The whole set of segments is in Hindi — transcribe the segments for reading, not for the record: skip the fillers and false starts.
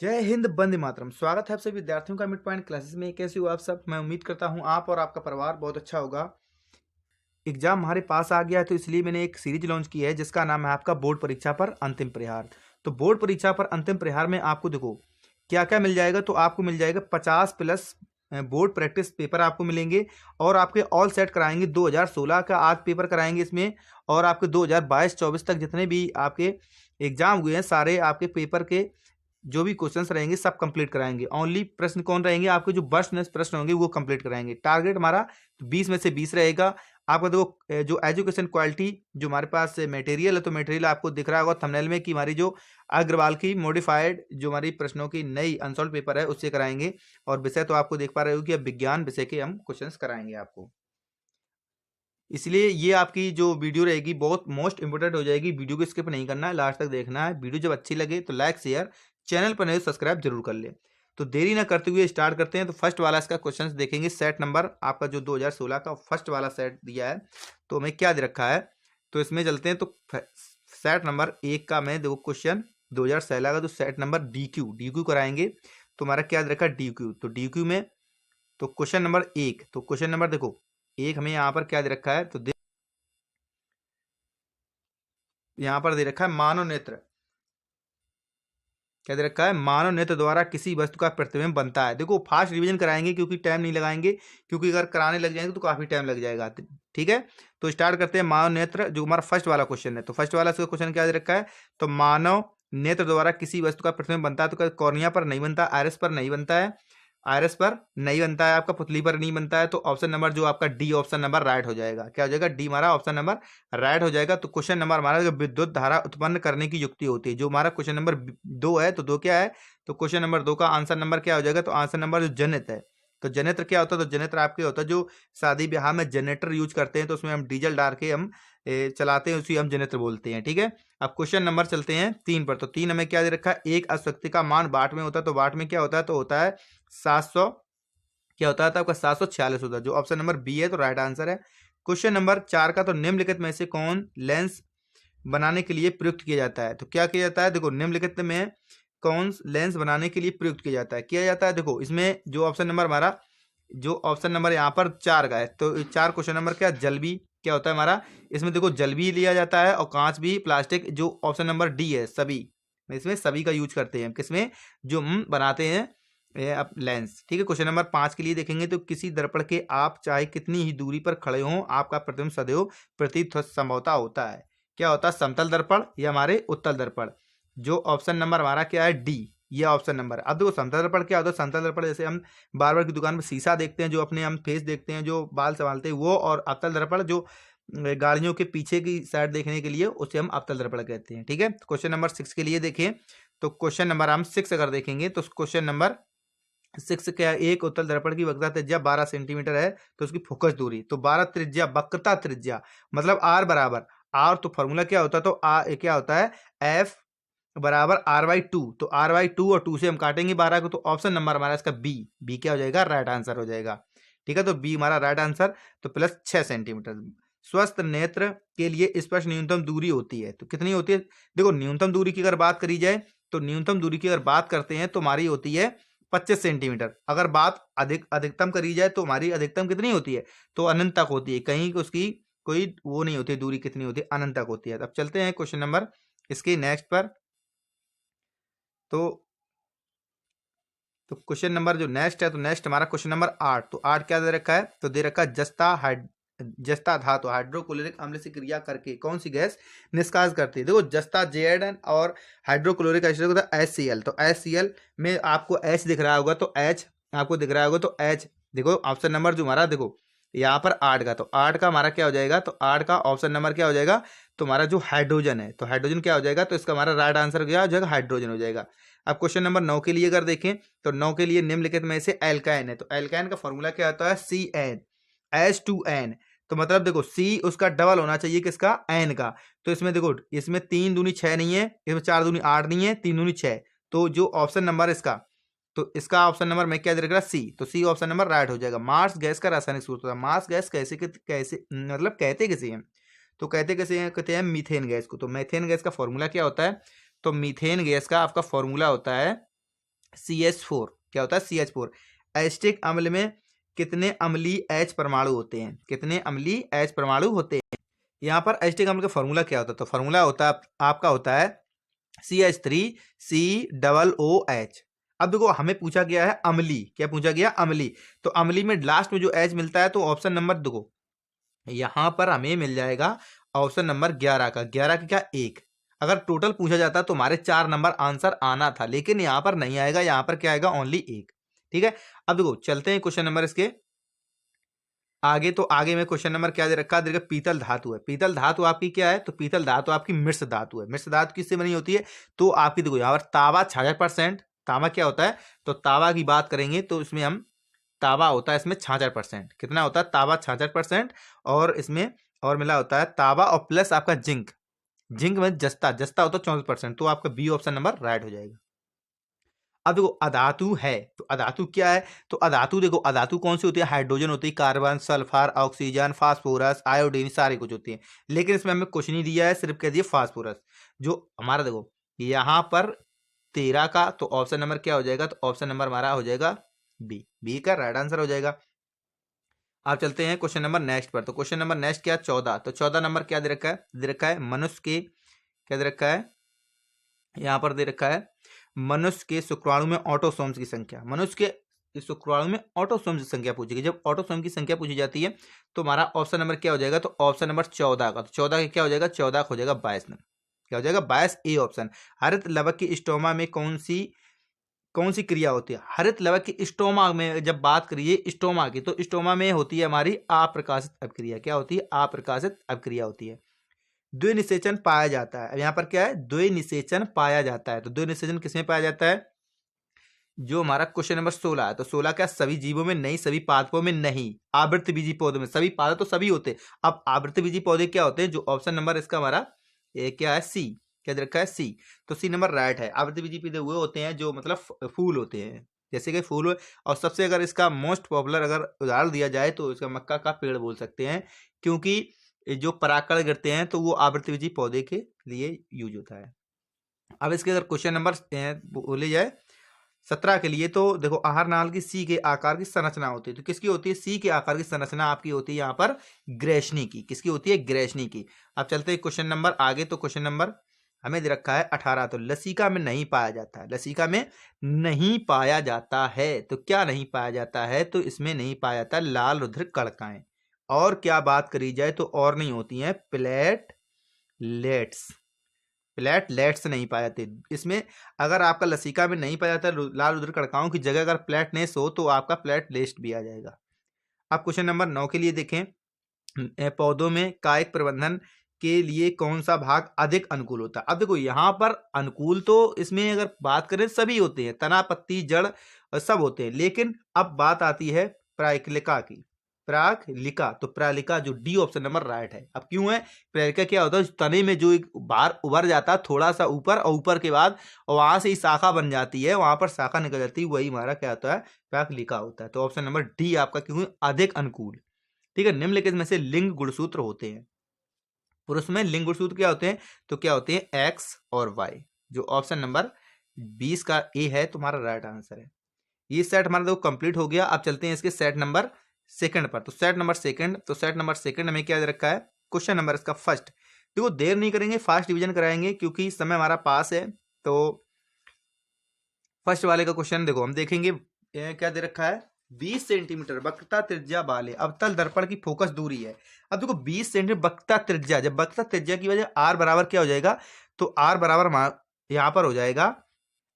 जय हिंद, वंदे मातरम। स्वागत है आप सभी विद्यार्थियों का मिड पॉइंट क्लासेस में। कैसे हो आप सब? मैं उम्मीद करता हूं आप और आपका परिवार बहुत अच्छा होगा। एग्जाम हमारे पास आ गया है तो इसलिए मैंने एक सीरीज लॉन्च की है जिसका नाम है आपका बोर्ड परीक्षा पर अंतिम प्रहार। तो बोर्ड परीक्षा पर अंतिम प्रहार में आपको देखो क्या क्या मिल जाएगा। तो आपको मिल जाएगा 50+ बोर्ड प्रैक्टिस पेपर आपको मिलेंगे और आपके ऑल सेट कराएंगे। 2016 का आज पेपर कराएंगे इसमें, और आपके 2022-24 तक जितने भी आपके एग्जाम हुए हैं सारे आपके पेपर के जो भी क्वेश्चंस रहेंगे सब कंप्लीट कराएंगे। ओनली प्रश्न कौन रहेंगे? आपके जो बर्स्ट नेक्स्ट प्रश्न होंगे वो कंप्लीट कराएंगे। टारगेट हमारा 20 में से 20 रहेगा। आपका देखो जो एजुकेशन क्वालिटी जो हमारे पास मटेरियल है, तो मटेरियल आपको दिख रहा होगा थंबनेल में कि हमारी जो अग्रवाल की मॉडिफाइड जो हमारी प्रश्नों की नई अनसॉल्व पेपर है उससे कराएंगे। और विषय तो आपको देख पा रहे हो कि अब विज्ञान विषय के हम क्वेश्चंस कराएंगे आपको। इसलिए ये आपकी जो वीडियो रहेगी बहुत मोस्ट इंपोर्टेंट हो जाएगी। वीडियो को स्किप नहीं करना है, लास्ट तक देखना है। वीडियो जब अच्छी लगे तो लाइक शेयर, चैनल पर नए सब्सक्राइब जरूर कर ले। तो देरी ना करते हुए स्टार्ट करते हैं। तो फर्स्ट वाला इसका क्वेश्चन देखेंगे। सेट नंबर आपका जो 2016 का फर्स्ट वाला सेट दिया है तो हमें क्या दे रखा है, तो इसमें चलते हैं। तो सेट नंबर 1 का मैं देखो क्वेश्चन 2016 का जो सेट नंबर डी क्यू कराएंगे। तो हमारा क्या दे रखा है? D Q. तो डी क्यू में तो क्वेश्चन नंबर 1, तो क्वेश्चन नंबर देखो 1 हमें यहाँ पर क्या दे रखा है, तो यहाँ पर दे रखा है मानव नेत्र। क्या दे रखा है? मानव नेत्र द्वारा किसी वस्तु का प्रतिबिंब बनता है। देखो फास्ट रिवीजन कराएंगे क्योंकि टाइम नहीं लगाएंगे, क्योंकि अगर कराने लग जाएंगे तो काफी टाइम लग जाएगा। ठीक है, तो स्टार्ट करते हैं। मानव नेत्र जो हमारा फर्स्ट वाला क्वेश्चन है, तो फर्स्ट वाला क्वेश्चन क्या दे रखा है? तो मानव नेत्र द्वारा किसी वस्तु का प्रतिबिंब बनता है। तो कॉर्निया पर नहीं बनता, आयरस पर नहीं बनता है, आयरस पर नहीं बनता है, आपका पुतली पर नहीं बनता है। तो ऑप्शन नंबर जो आपका डी ऑप्शन नंबर राइट हो जाएगा। क्या हो जाएगा? डी हमारा ऑप्शन नंबर राइट हो जाएगा। तो क्वेश्चन नंबर हमारा जो विद्युत धारा उत्पन्न करने की युक्ति होती है, जो हमारा क्वेश्चन नंबर 2 है, तो 2 क्या है? तो क्वेश्चन नंबर 2 का आंसर नंबर क्या हो जाएगा? तो आंसर नंबर जो जनित्र है, तो जनित्र क्या होता है? तो जनित्र आपके होता है जो शादी ब्याह में जनरेटर यूज करते हैं, तो उसमें हम डीजल डाल के हम चलाते हैं, उसी हम जनित्र बोलते हैं। ठीक है, अब क्वेश्चन नंबर चलते हैं 3 पर। तो 3 हमें क्या दे रखा है? एक अशक्ति का मान वाट में होता है। तो वाट में क्या होता है? तो होता है 700, क्या होता है? तो आपका 746 होता है, जो ऑप्शन नंबर बी है, तो राइट आंसर है। क्वेश्चन नंबर 4 का, तो निम्नलिखित में से कौन लेंस बनाने के लिए प्रयुक्त किया जाता है? तो क्या किया जाता है? देखो निम्नलिखित में कौन लेंस बनाने के लिए प्रयुक्त किया जाता है? किया जाता है, देखो इसमें जो ऑप्शन नंबर हमारा जो ऑप्शन नंबर यहाँ पर 4 का है, तो 4 क्वेश्चन नंबर क्या? जल भी क्या होता है हमारा? इसमें देखो जल भी लिया जाता है और कांच भी, प्लास्टिक, जो ऑप्शन नंबर डी है सभी, इसमें सभी का यूज करते हैं। किसमें? जो हम बनाते हैं अब लेंस। ठीक है, क्वेश्चन नंबर 5 के लिए देखेंगे। तो किसी दर्पण के आप चाहे कितनी ही दूरी पर खड़े हों, आपका प्रतिबिंब सदैव प्रतीत संभवता होता है। क्या होता है? समतल दर्पण या हमारे उत्तल दर्पण। जो ऑप्शन नंबर हमारा क्या है? डी, ये ऑप्शन नंबर। अब देखो समतल दर्पण क्या होता है? समतल दर्पण जैसे हम बार्बर की दुकान में शीशा देखते हैं, जो अपने हम फेस देखते हैं, जो बाल संभालते हैं वो, और अवतल दर्पण जो गाड़ियों के पीछे की साइड देखने के लिए, उसे हम अवतल दर्पण कहते हैं। ठीक है, क्वेश्चन नंबर 6 के लिए देखें। तो क्वेश्चन नंबर हम 6 अगर देखेंगे तो क्वेश्चन नंबर 6 क्या? एक उत्तल दर्पण की वक्रता त्रिज्या 12 सेंटीमीटर है, तो उसकी फोकस दूरी तो 12 त्रिज्या, वक्रता त्रिज्या मतलब आर बराबर आर। तो फॉर्मूला क्या होता है? तो क्या होता है? एफ बराबर R/2। तो R/2 और 2 से हम काटेंगे 12 को, तो ऑप्शन नंबर हमारा इसका बी क्या हो जाएगा? राइट आंसर हो जाएगा। ठीक है, तो बी हमारा राइट आंसर। तो प्लस 6 सेंटीमीटर। स्वस्थ नेत्र के लिए स्पष्ट न्यूनतम दूरी होती है, तो कितनी होती है? देखो न्यूनतम दूरी की अगर बात करी जाए, तो न्यूनतम दूरी की अगर बात करते हैं तो हमारी होती है 25 सेंटीमीटर। अगर बात अधिकतम करी जाए तो हमारी अधिकतम कितनी होती है? तो अनंत तक होती है, कहीं उसकी कोई वो नहीं होती, दूरी कितनी होती है? अनंत तक होती है। अब चलते हैं क्वेश्चन नंबर इसके नेक्स्ट पर। तो क्वेश्चन नंबर जो नेक्स्ट है, तो नेक्स्ट हमारा क्वेश्चन नंबर 8। तो 8 क्या दे रखा है? तो दे रखा है जस्ता धातु हाइड्रोक्लोरिक अम्ल से क्रिया करके कौन सी गैस निष्कास करती है? देखो जस्ता जेड और हाइड्रोक्लोरिक एसिड होता है HCl। तो HCl में आपको H दिख रहा होगा, तो H आपको दिख रहा होगा, तो H देखो ऑप्शन नंबर जो हमारा देखो यहाँ पर 8 का, तो 8 का हमारा क्या हो जाएगा? तो 8 का ऑप्शन नंबर क्या हो जाएगा? तो हमारा जो हाइड्रोजन है, तो हाइड्रोजन क्या हो जाएगा? तो इसका हमारा राइट आंसर क्या हो जाएगा? हाइड्रोजन हो जाएगा। अब क्वेश्चन नंबर 9 के लिए अगर देखें, तो 9 के लिए निम्नलिखित में से एल्काइन है, तो एल्काइन का फॉर्मूला क्या होता है? CnH2n। तो मतलब देखो C उसका डबल होना चाहिए किसका? N का। तो इसमें देखो इसमें 3 दूनी 6 नहीं है, इसमें 4 दूनी 8 नहीं है, 3 दूनी 6। तो जो ऑप्शन नंबर इसका, तो इसका ऑप्शन नंबर मैं क्या दे रहा? सी। तो सी ऑप्शन नंबर राइट हो जाएगा। मार्स गैस का रासायनिक सूत्र होता है। मार्स गैस कैसे कैसे मतलब कहते कैसे हैं? तो कहते कैसे हैं? कहते हैं मीथेन गैस को। तो मीथेन गैस का फॉर्मूला क्या होता है? तो मीथेन गैस का आपका फॉर्मूला होता है CH4 क्या होता है, CH4। एसिटिक अम्ल में कितने अम्लीय H परमाणु होते हैं, कितने अम्लीय H परमाणु होते हैं। यहाँ पर एसिटिक अम्ल का फॉर्मूला क्या होता है, तो फॉर्मूला होता है आपका होता है CH3COOH। अब देखो हमें पूछा गया है अम्ली, क्या पूछा गया, अम्ली। तो अम्ली में लास्ट में जो H मिलता है, तो ऑप्शन नंबर देखो यहां पर हमें मिल जाएगा ऑप्शन नंबर 11 का, 11 का क्या, 1। अगर टोटल पूछा जाता तो हमारे 4 नंबर आंसर आना था, लेकिन यहां पर नहीं आएगा, यहां पर क्या आएगा, ओनली 1। ठीक है, अब देखो चलते हैं क्वेश्चन नंबर इसके आगे। तो आगे में क्वेश्चन नंबर क्या दे रखा है, देखो पीतल धातु है। पीतल धातु आपकी क्या है, तो पीतल धातु आपकी मिश्र धातु है। मिश्र धातु किससे बनी होती है, तो आपकी देखो यहाँ पर तांबा 66%। तांबा क्या होता है, तो तांबा की बात करेंगे तो इसमें हम तांबा होता है इसमें 66%। कितना होता है, तांबा 66%। और इसमें और मिला होता है तांबा और प्लस आपका जिंक। जिंक में जस्ता, जस्ता होता है 64%। तो आपका बी ऑप्शन नंबर राइट हो जाएगा। अब देखो अधातु है, तो अधातु क्या है, तो अधातु देखो अधातु कौन सी होती है, हाइड्रोजन होती है, carbon, sulphur, oxygen, phosphorus, iodine, सारी कुछ होती है। लेकिन इसमें हमें कुछ नहीं दिया है, सिर्फ कह दिया फास्फोरस। जो हमारा देखो यहाँ पर 13 का, तो ऑप्शन नंबर क्या हो जाएगा, तो ऑप्शन नंबर हमारा हो जाएगा बी। बी का राइट आंसर हो जाएगा। आप चलते हैं क्वेश्चन नंबर नेक्स्ट पर। तो क्वेश्चन नंबर नेक्स्ट क्या, 14। तो 14 नंबर क्या दे रखा है, दे रखा है मनुष्य के, क्या दे रखा है, यहाँ पर दे रखा है मनुष्य के शुक्राणु में ऑटोसोम्स की संख्या। मनुष्य के शुक्राणु में ऑटोसोम्स की संख्या पूछी गई। जब ऑटोसोम की संख्या पूछी जाती है तो हमारा ऑप्शन नंबर क्या हो जाएगा, तो ऑप्शन नंबर 14 का। तो 14 का क्या हो जाएगा, 14 हो जाएगा 22 नंबर, क्या हो जाएगा 22, ए ऑप्शन। हरित लवक की स्टोमा में कौन सी क्रिया होती है, हरित लवक की स्टोमा में जब बात करिए स्टोमा की, तो स्टोमा में होती है हमारी अप्रकाशित अपक्रिया। क्या होती है, अप्रकाशित अपक्रिया होती है। द्विनिषेचन पाया जाता है। अब यहाँ पर क्या है, द्विनिषेचन पाया जाता है। तो द्विनिषेचन किसमें पाया जाता है, जो हमारा क्वेश्चन नंबर 16 है। तो 16 क्या, सभी जीवों में नहीं, सभी पादपों में नहीं, आवृतबीजी पौधों में। सभी पादप तो सभी होते हैं। अब आवृतबीजी पौधे क्या होते हैं, जो ऑप्शन नंबर इसका हमारा क्या है, सी। क्या दे रखा है, सी। तो सी नंबर राइट है। आवृतबीजी पौधे हुए होते हैं जो मतलब फूल होते हैं, जैसे कि फूल। और सबसे अगर इसका मोस्ट पॉपुलर अगर उदाहरण दिया जाए तो इसका मक्का का पेड़ बोल सकते हैं, क्योंकि जो परागकण गिरते हैं तो वो आवृतबीजी पौधे के लिए यूज होता है। अब इसके अगर क्वेश्चन नंबर बोले जाए 17 के लिए, तो देखो आहार नाल की सी के आकार की संरचना होती है। तो किसकी होती है, सी के आकार की संरचना आपकी होती है यहाँ पर ग्रेशनी की। किसकी होती है, ग्रेशनी की। अब चलते हैं क्वेश्चन नंबर आगे। तो क्वेश्चन नंबर हमें दे रखा है 18। तो लसिका में नहीं पाया जाता है, लसिका में नहीं पाया जाता है। तो क्या नहीं पाया जाता है, तो इसमें नहीं पाया जाता लाल रुधिर कणिकाएं। और क्या बात करी जाए तो और नहीं होती हैं प्लेटलेट्स। प्लेटलेट्स नहीं पाए जाते इसमें। अगर आपका लसिका में नहीं पाया जाता लाल रुधिर कणिकाओं की जगह अगर प्लेटलेट्स हो तो आपका प्लेटलेट्स भी आ जाएगा। अब क्वेश्चन नंबर 9 के लिए देखें, पौधों में कायिक प्रबंधन के लिए कौन सा भाग अधिक अनुकूल होता है। अब देखो यहाँ पर अनुकूल तो इसमें अगर बात करें सभी होते हैं, तना, पत्ती, जड़ सब होते हैं। लेकिन अब बात आती है प्रायलिका की, प्रायलिका। तो प्रायलिका जो डी ऑप्शन नंबर राइट है। अब क्यों है, प्रायलिका क्या होता है, तने में जो एक बार उभर जाता है थोड़ा सा ऊपर, और ऊपर के बाद वहां से ही शाखा बन जाती है, वहां पर शाखा निकल जाती है, वही हमारा क्या होता है, प्रायलिका होता है। तो ऑप्शन नंबर डी आपका क्यों अधिक अनुकूल। ठीक है, निम्नलिखित में से लिंग गुणसूत्र होते हैं। पुरुष में लिंग गुणसूत्र क्या होते हैं, तो क्या होते हैं एक्स और वाई। जो ऑप्शन नंबर 20 का ए है तुम्हारा राइट आंसर है। ये सेट हमारा देखो कंप्लीट हो गया। अब चलते हैं इसके सेट नंबर सेकंड पर। तो सेट नंबर सेकंड, तो सेट नंबर सेकंड हमें क्या दे रखा है, क्वेश्चन नंबर इसका फर्स्ट। देखो देर नहीं करेंगे, फास्ट डिवीजन कराएंगे क्योंकि समय हमारा पास है। तो फर्स्ट वाले का क्वेश्चन देखो हम देखेंगे, क्या दे रखा है, 20 सेंटीमीटर वक्रता त्रिज्या वाले अवतल दर्पण की फोकस दूरी है। अब देखो 20 सेंटीमीटर वक्रता त्रिज्या, जब वक्रता त्रिज्या की वजह आर बराबर क्या हो जाएगा, तो आर बराबर यहाँ पर हो जाएगा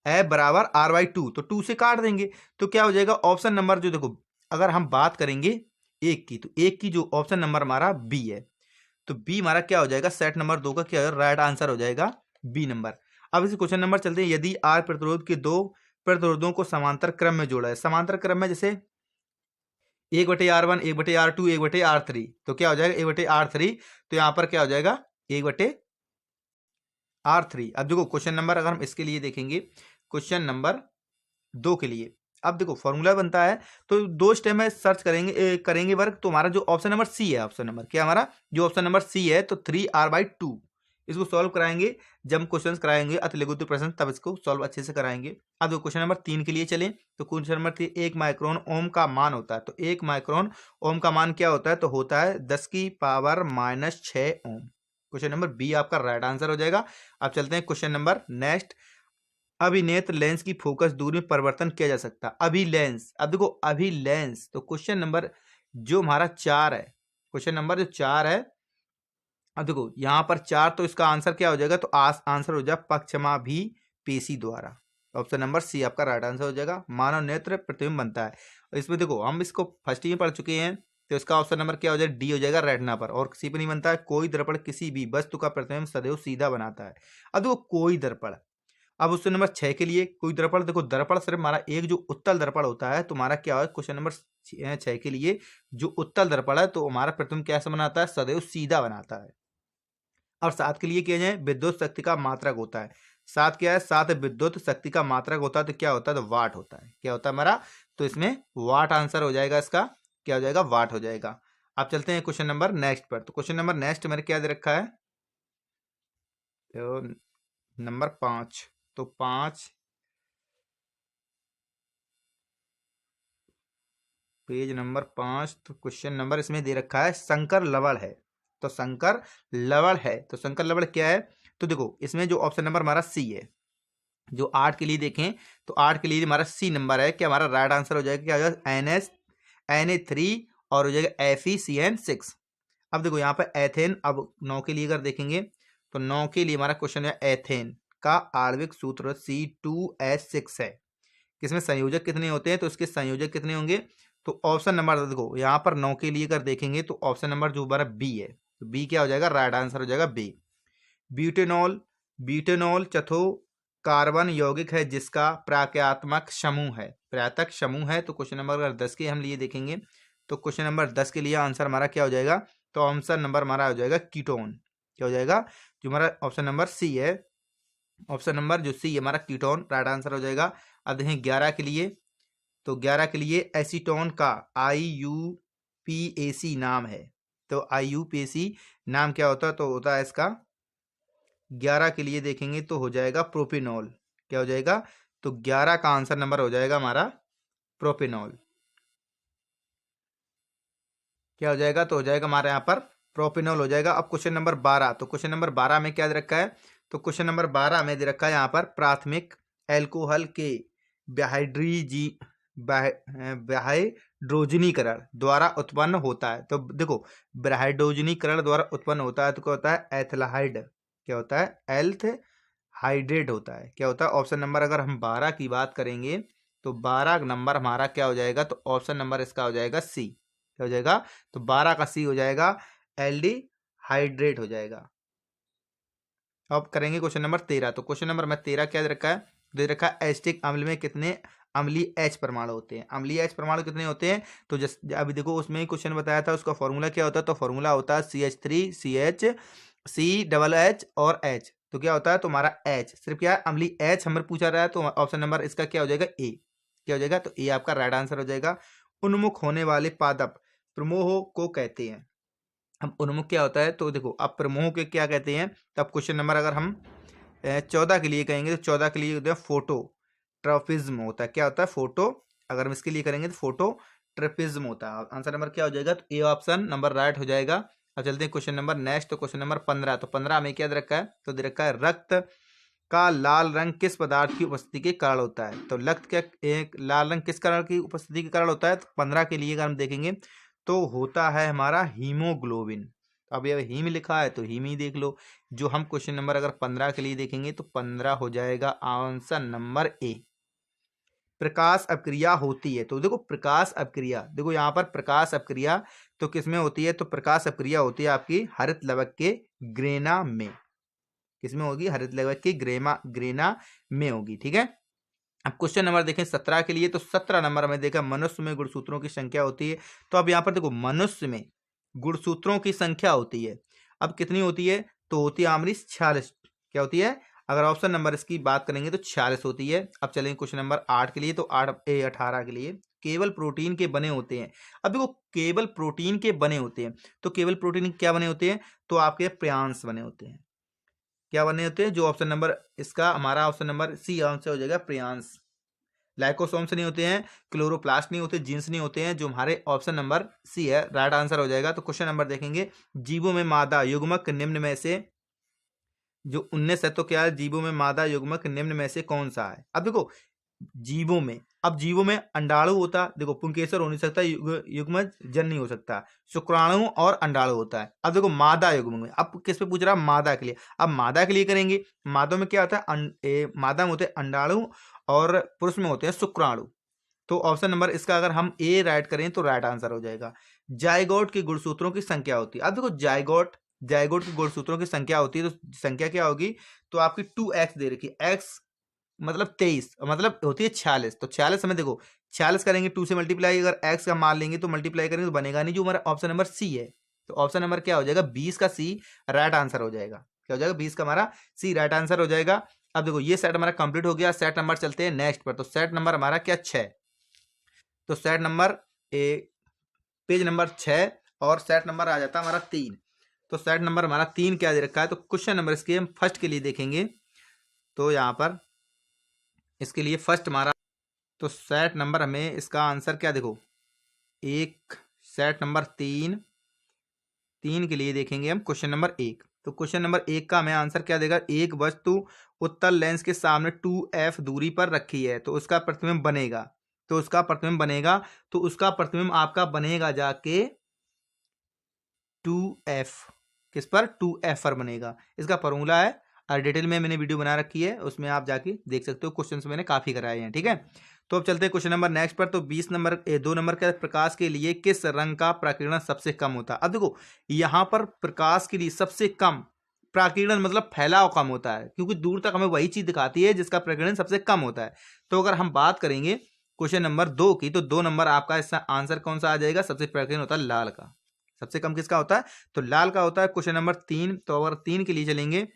एफ बराबर आर बाई 2। तो 2 से काट देंगे तो क्या हो जाएगा, ऑप्शन नंबर जो देखो अगर हम बात करेंगे एक की, तो एक की जो ऑप्शन नंबर हमारा बी है। तो बी हमारा क्या हो जाएगा, सेट नंबर 2 का क्या राइट आंसर हो जाएगा बी नंबर। अब इसे क्वेश्चन नंबर चलते हैं, यदि आर प्रतिरोध के दो प्रतिरोधों को समांतर क्रम में जोड़ा है, समांतर क्रम में जैसे 1/R1, 1/R2, 1/R3, तो क्या हो जाएगा 1/R3। तो यहां पर क्या हो जाएगा 1/R3। अब देखो क्वेश्चन नंबर अगर हम इसके लिए देखेंगे, क्वेश्चन नंबर 2 के लिए, अब देखो फॉर्मूला बनता है तो 2 स्टेप में सर्च करेंगे वर्क। तो हमारा जो ऑप्शन नंबर सी है, ऑप्शन नंबर क्या हमारा जो ऑप्शन नंबर सी है, तो 3R/2 इसको सॉल्व कराएंगे जब क्वेश्चंस कराएंगे अतिलघुत्तम प्रश्न, तब इसको सॉल्व अच्छे से कराएंगे। अब देखो क्वेश्चन नंबर 3 के लिए चलें, तो क्वेश्चन नंबर 3, 1 माइक्रोन ओम का मान होता है। तो 1 माइक्रोन ओम का मान क्या होता है, तो होता है 10⁻⁻⁶ ओम। क्वेश्चन नंबर बी आपका राइट आंसर हो जाएगा। अब चलते हैं क्वेश्चन नंबर नेक्स्ट। अभिनेत्र लेंस की फोकस दूरी में परिवर्तन किया जा सकता है। अभिलेंस, अब देखो अभिलेंस, तो क्वेश्चन नंबर जो हमारा 4 है, क्वेश्चन नंबर जो 4 है, अब देखो यहाँ पर 4, तो इसका आंसर क्या हो जाएगा, तो आंसर हो जाएगा पक्षमाभिपेशी द्वारा। ऑप्शन नंबर सी आपका राइट आंसर हो जाएगा। मानव नेत्र प्रतिबिंब बनता है, और इसमें देखो हम इसको फर्स्ट ही में पढ़ चुके हैं, तो इसका ऑप्शन नंबर क्या हो जाएगा, डी हो जाएगा, रेटिना पर। और किसी पर नहीं बनता है। कोई दर्पण किसी भी वस्तु का प्रतिबिंब सदैव सीधा बनाता है। अब देखो कोई दर्पण, अब क्वेश्चन नंबर 6 के लिए कोई दर्पण, देखो दर्पण सिर्फ हमारा एक जो उत्तल दर्पण होता है, तो हमारा क्या है क्वेश्चन नंबर 6 के लिए, जो उत्तल दर्पण है तो हमारा प्रतिबिंब कैसे बनाता है, सदैव सीधा बनाता है। और 7 के लिए क्या जाए, विद्युत शक्ति का मात्रक होता है। 7 क्या है, 7 विद्युत शक्ति का मात्रक होता है, तो क्या होता है, तो वाट होता है। क्या होता है हमारा, तो इसमें वाट आंसर हो जाएगा इसका, क्या हो जाएगा, वाट हो जाएगा। अब चलते हैं क्वेश्चन नंबर नेक्स्ट पर। तो क्वेश्चन नंबर नेक्स्ट मेरे क्या दे रखा है, तो नंबर 5, तो 5 पेज नंबर 5, तो क्वेश्चन नंबर इसमें दे रखा है शंकर लवण है। तो शंकर लवण है, तो शंकर लवण क्या है, तो देखो इसमें जो ऑप्शन नंबर हमारा सी है, जो 8 के लिए देखें, तो 8 के लिए हमारा सी नंबर है, क्या हमारा राइट आंसर हो जाएगा, क्या हो जाएगा, Na3 और हो जाएगा FeCN6। अब देखो यहाँ पर एथेन, अब 9 के लिए अगर देखेंगे, तो 9 के लिए हमारा क्वेश्चन है एथेन का आणविक सूत्र C2H6 है। किसमें संयोजक कितने होते हैं, तो इसके संयोजक कितने होंगे, तो ऑप्शन नंबर देखो यहाँ पर 9 के लिए अगर देखेंगे, तो ऑप्शन नंबर जो हमारा बी है, तो बी क्या हो जाएगा, राइट आंसर हो जाएगा बी। ब्यूटेनॉल, ब्यूटेनॉल चथो कार्बन यौगिक है जिसका प्राक्रियात्मक समूह है, प्रातक समूह है। तो क्वेश्चन नंबर अगर 10 के हम लिए देखेंगे, तो क्वेश्चन नंबर 10 के लिए आंसर हमारा क्या हो जाएगा, तो ऑप्शन नंबर हमारा हो जाएगा कीटोन। क्या हो जाएगा, जो हमारा ऑप्शन नंबर सी है, ऑप्शन नंबर जो सी है हमारा कीटोन, राइट आंसर हो जाएगा। अब देखें 11 के लिए, तो 11 के लिए एसीटोन का IUPAC नाम है। तो IUPAC नाम क्या होता है, तो होता है इसका 11 के लिए देखेंगे तो हो जाएगा प्रोपिनॉल। क्या हो जाएगा, तो 11 का आंसर नंबर हो जाएगा हमारा प्रोपिनॉल। क्या हो जाएगा, तो हो जाएगा हमारे यहाँ पर प्रोपिनॉल हो जाएगा। अब क्वेश्चन नंबर 12, तो क्वेश्चन नंबर 12 में क्या दे रखा है, तो क्वेश्चन नंबर 12 में दे रखा है यहाँ पर प्राथमिक एल्कोहल के ब्याहाइड्रीजी ब्याहाइड्रोजनीकरण द्वारा उत्पन्न होता है। तो देखो ब्याहाइड्रोजनीकरण द्वारा उत्पन्न होता है, तो क्या होता है, एथलाहाइड। क्या होता है, एल्थ हाइड्रेट होता है। क्या होता है, ऑप्शन नंबर अगर हम 12 की बात करेंगे, तो 12 नंबर हमारा क्या हो जाएगा, तो ऑप्शन नंबर इसका हो जाएगा सी। क्या हो जाएगा, तो 12 का सी हो जाएगा, एल्डी हाइड्रेट हो जाएगा। अब करेंगे क्वेश्चन नंबर 13। तो क्वेश्चन नंबर में 13 क्या दे रखा है, दे रखा है एसिटिक अम्ल में कितने अम्लीय H परमाणु होते हैं। अम्लीय H परमाणु कितने होते हैं, तो जस्ट अभी देखो उसमें ही क्वेश्चन बताया था, उसका फॉर्मूला क्या होता है, तो फॉर्मूला होता है CH3 CH CH और H। तो क्या होता है, तो हमारा H सिर्फ क्या है, अम्लीय H हमें पूछा रहा है, तो ऑप्शन नंबर इसका क्या हो जाएगा, ए। क्या हो जाएगा, तो ए आपका राइट आंसर हो जाएगा। उन्मुख होने वाले पादप प्रमोह को कहते हैं। अब उन्मुख क्या होता है, तो देखो अब प्रमोह के क्या कहते हैं, तो अब क्वेश्चन नंबर अगर हम 14 के लिए कहेंगे, तो 14 के लिए होता है फोटो ट्रफिज्म होता है। क्या होता है, फोटो, अगर हम इसके लिए करेंगे तो फोटो ट्रफिज्म होता है। आंसर नंबर क्या हो जाएगा, तो ए ऑप्शन नंबर राइट हो जाएगा। अब चलते हैं क्वेश्चन नंबर नेक्स्ट, तो क्वेश्चन नंबर 15। तो 15 में क्या दे रखा है, तो दे रखा है रक्त का लाल रंग किस पदार्थ की उपस्थिति के कारण होता है। तो रक्त का एक लाल रंग किस कारण की उपस्थिति के कारण होता है, तो 15 के लिए अगर हम देखेंगे, तो होता है हमारा हीमोग्लोबिन। अब ये हीम लिखा है, तो हीम ही देख लो। जो हम क्वेश्चन नंबर अगर 15 के लिए देखेंगे, तो 15 हो जाएगा आंसर नंबर ए। प्रकाश अपक्रिया होती है, तो देखो प्रकाश अपक्रिया, देखो यहाँ पर प्रकाश अपक्रिया तो किसमें होती है, तो प्रकाश अपक्रिया होती है आपकी हरित लवक के ग्रेना में। किसमें होगी, हरित लवक की ग्रेना में होगी। ठीक है, अब क्वेश्चन नंबर देखें 17 के लिए, तो 17 नंबर में देखा मनुष्य में गुणसूत्रों की संख्या होती है। तो अब यहाँ पर देखो मनुष्य में गुणसूत्रों की संख्या होती है, अब कितनी होती है, तो होती है हमारी 46। क्या होती है, अगर ऑप्शन नंबर इसकी बात करेंगे तो 46 होती है। अब चलेंगे क्वेश्चन नंबर 8 के लिए, तो 18 के लिए केवल प्रोटीन के बने होते हैं। अब देखो केवल प्रोटीन के बने होते हैं, तो केवल प्रोटीन क्या बने होते हैं, तो आपके प्रियांश बने होते हैं। क्या बने होते हैं, जो ऑप्शन नंबर इसका हमारा ऑप्शन नंबर सी आंसर हो जाएगा, प्रियांश। लाइकोसोम्स नहीं होते हैं, क्लोरोप्लास्ट नहीं होते, जीन्स नहीं होते हैं, जो हमारे ऑप्शन नंबर सी है, राइट आंसर हो जाएगा। तो क्वेश्चन नंबर देखेंगे, जीवों में मादा युग्मक निम्न में से जो 19 है, तो क्या है, जीवों में मादा युग्मक निम्न में से कौन सा है। अब देखो जीवों में, अब जीवों में अंडाणु होता, देखो पुंकेसर हो नहीं सकता, युग्मज जन नहीं हो सकता, शुक्राणु और अंडाणु होता है। अब देखो मादा युग्म में, अब किस पे पूछ रहा है, मादा के लिए। अब मादा के लिए करेंगे, मादा में क्या होता है, मादा में होते हैं अंडाणु और पुरुष में होते हैं शुक्राणु। तो ऑप्शन नंबर इसका अगर हम ए राइट करें तो राइट आंसर हो जाएगा। जाइगोट के गुणसूत्रों की संख्या होती है। अब देखो जाइगोट के गुणसूत्रों की संख्या होती है, तो संख्या क्या होगी, तो आपकी 2x दे रखी है, x मतलब 23, मतलब होती है 46। तो 46 हमें देखो 46 करेंगे 2 से मल्टीप्लाई, अगर x का मान लेंगे तो मल्टीप्लाई करेंगे तो बनेगा नहीं, जो हमारा ऑप्शन नंबर सी है। तो ऑप्शन नंबर क्या हो जाएगा, 20 का सी राइट आंसर हो जाएगा। क्या हो जाएगा, 20 का हमारा सी राइट आंसर हो जाएगा। अब देखो ये सेट हमारा कंप्लीट हो गया, सेट नंबर चलते हैं नेक्स्ट पर। तो सेट नंबर हमारा क्या 6, तो set number A page number 6 और सेट नंबर आ जाता है हमारा 3। तो सेट नंबर हमारा 3 क्या दे रखा है, तो क्वेश्चन नंबर इसके हम फर्स्ट के लिए देखेंगे। तो यहाँ पर इसके लिए फर्स्ट हमारा, तो सेट नंबर हमें इसका आंसर क्या, देखो एक सेट नंबर 3 के लिए देखेंगे हम क्वेश्चन नंबर 1। तो क्वेश्चन नंबर 1 का हमें आंसर क्या देगा, एक वस्तु उत्तल लेंस के सामने 2f दूरी पर रखी है, तो उसका प्रतिबिंब बनेगा, तो उसका प्रतिबिंब आपका बनेगा जाके 2f, किस पर, 2f पर बनेगा। इसका फॉर्मूला है और डिटेल में मैंने वीडियो बना रखी है, उसमें आप जाके देख सकते हो, क्वेश्चंस मैंने काफी कराए हैं, ठीक है। तो अब चलते हैं क्वेश्चन नंबर नेक्स्ट पर। तो 2 नंबर के प्रकाश के लिए किस रंग का प्राकीर्णन सबसे कम होता है। अब देखो यहाँ पर प्रकाश के लिए सबसे कम प्राकीर्णन मतलब फैलाव कम होता है, क्योंकि दूर तक हमें वही चीज दिखाती है जिसका प्राकीर्णन सबसे कम होता है। तो अगर हम बात करेंगे क्वेश्चन नंबर 2 की, तो 2 नंबर आपका इसका आंसर कौन सा आ जाएगा, सबसे प्राकीर्णन होता है लाल का। सबसे कम किसका होता है, तो लाल का होता है। क्वेश्चन नंबर 3, तो अगर 3 के लिए चलेंगे,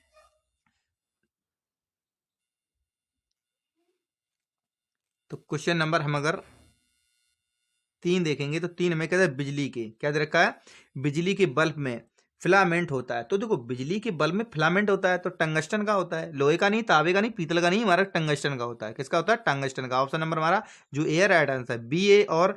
तो क्वेश्चन नंबर हम अगर 3 देखेंगे, तो 3 में कहते हैं बिजली के, क्या दे रखा है, बिजली के बल्ब में फिलामेंट होता है। तो देखो बिजली के बल्ब में फिलामेंट होता है, तो टंगस्टन का होता है, लोहे का नहीं, तांबे का नहीं, पीतल का नहीं, हमारा टंगस्टन का होता है। किसका होता है, टंगस्टन का। ऑप्शन नंबर हमारा जो ए राइट आंसर, बी ए और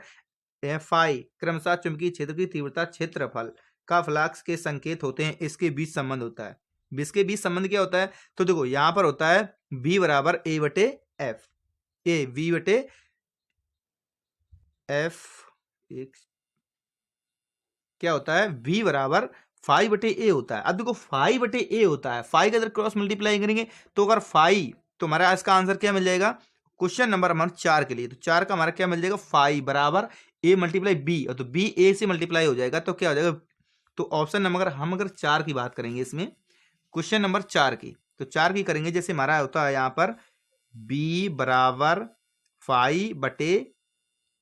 फाई क्रमशः चुंबकीय क्षेत्र की तीव्रता क्षेत्रफल का फ्लक्स के संकेत होते हैं, इसके बीच संबंध होता है। इसके बीच संबंध क्या होता है, तो देखो यहां पर होता है बी बराबर ए बटे एफ, ए वी बटे एफ, क्या होता है, वी बराबर 5 बटे ए होता है। अब देखो 5 बटे ए होता है, 5 का अगर क्रॉस मल्टीप्लाई करेंगे तो अगर 5, तो हमारा इसका आंसर क्या मिल जाएगा, क्वेश्चन नंबर हमारा 4 के लिए, तो 4 का हमारा क्या मिल जाएगा, 5 बराबर ए मल्टीप्लाई बी, और तो बी ए से मल्टीप्लाई हो जाएगा, तो क्या हो जाएगा, तो ऑप्शन नंबर हम अगर 4 की बात करेंगे इसमें, क्वेश्चन नंबर 4 की, तो 4 की करेंगे, जैसे हमारा होता है यहाँ पर बी बराबर 5 बटे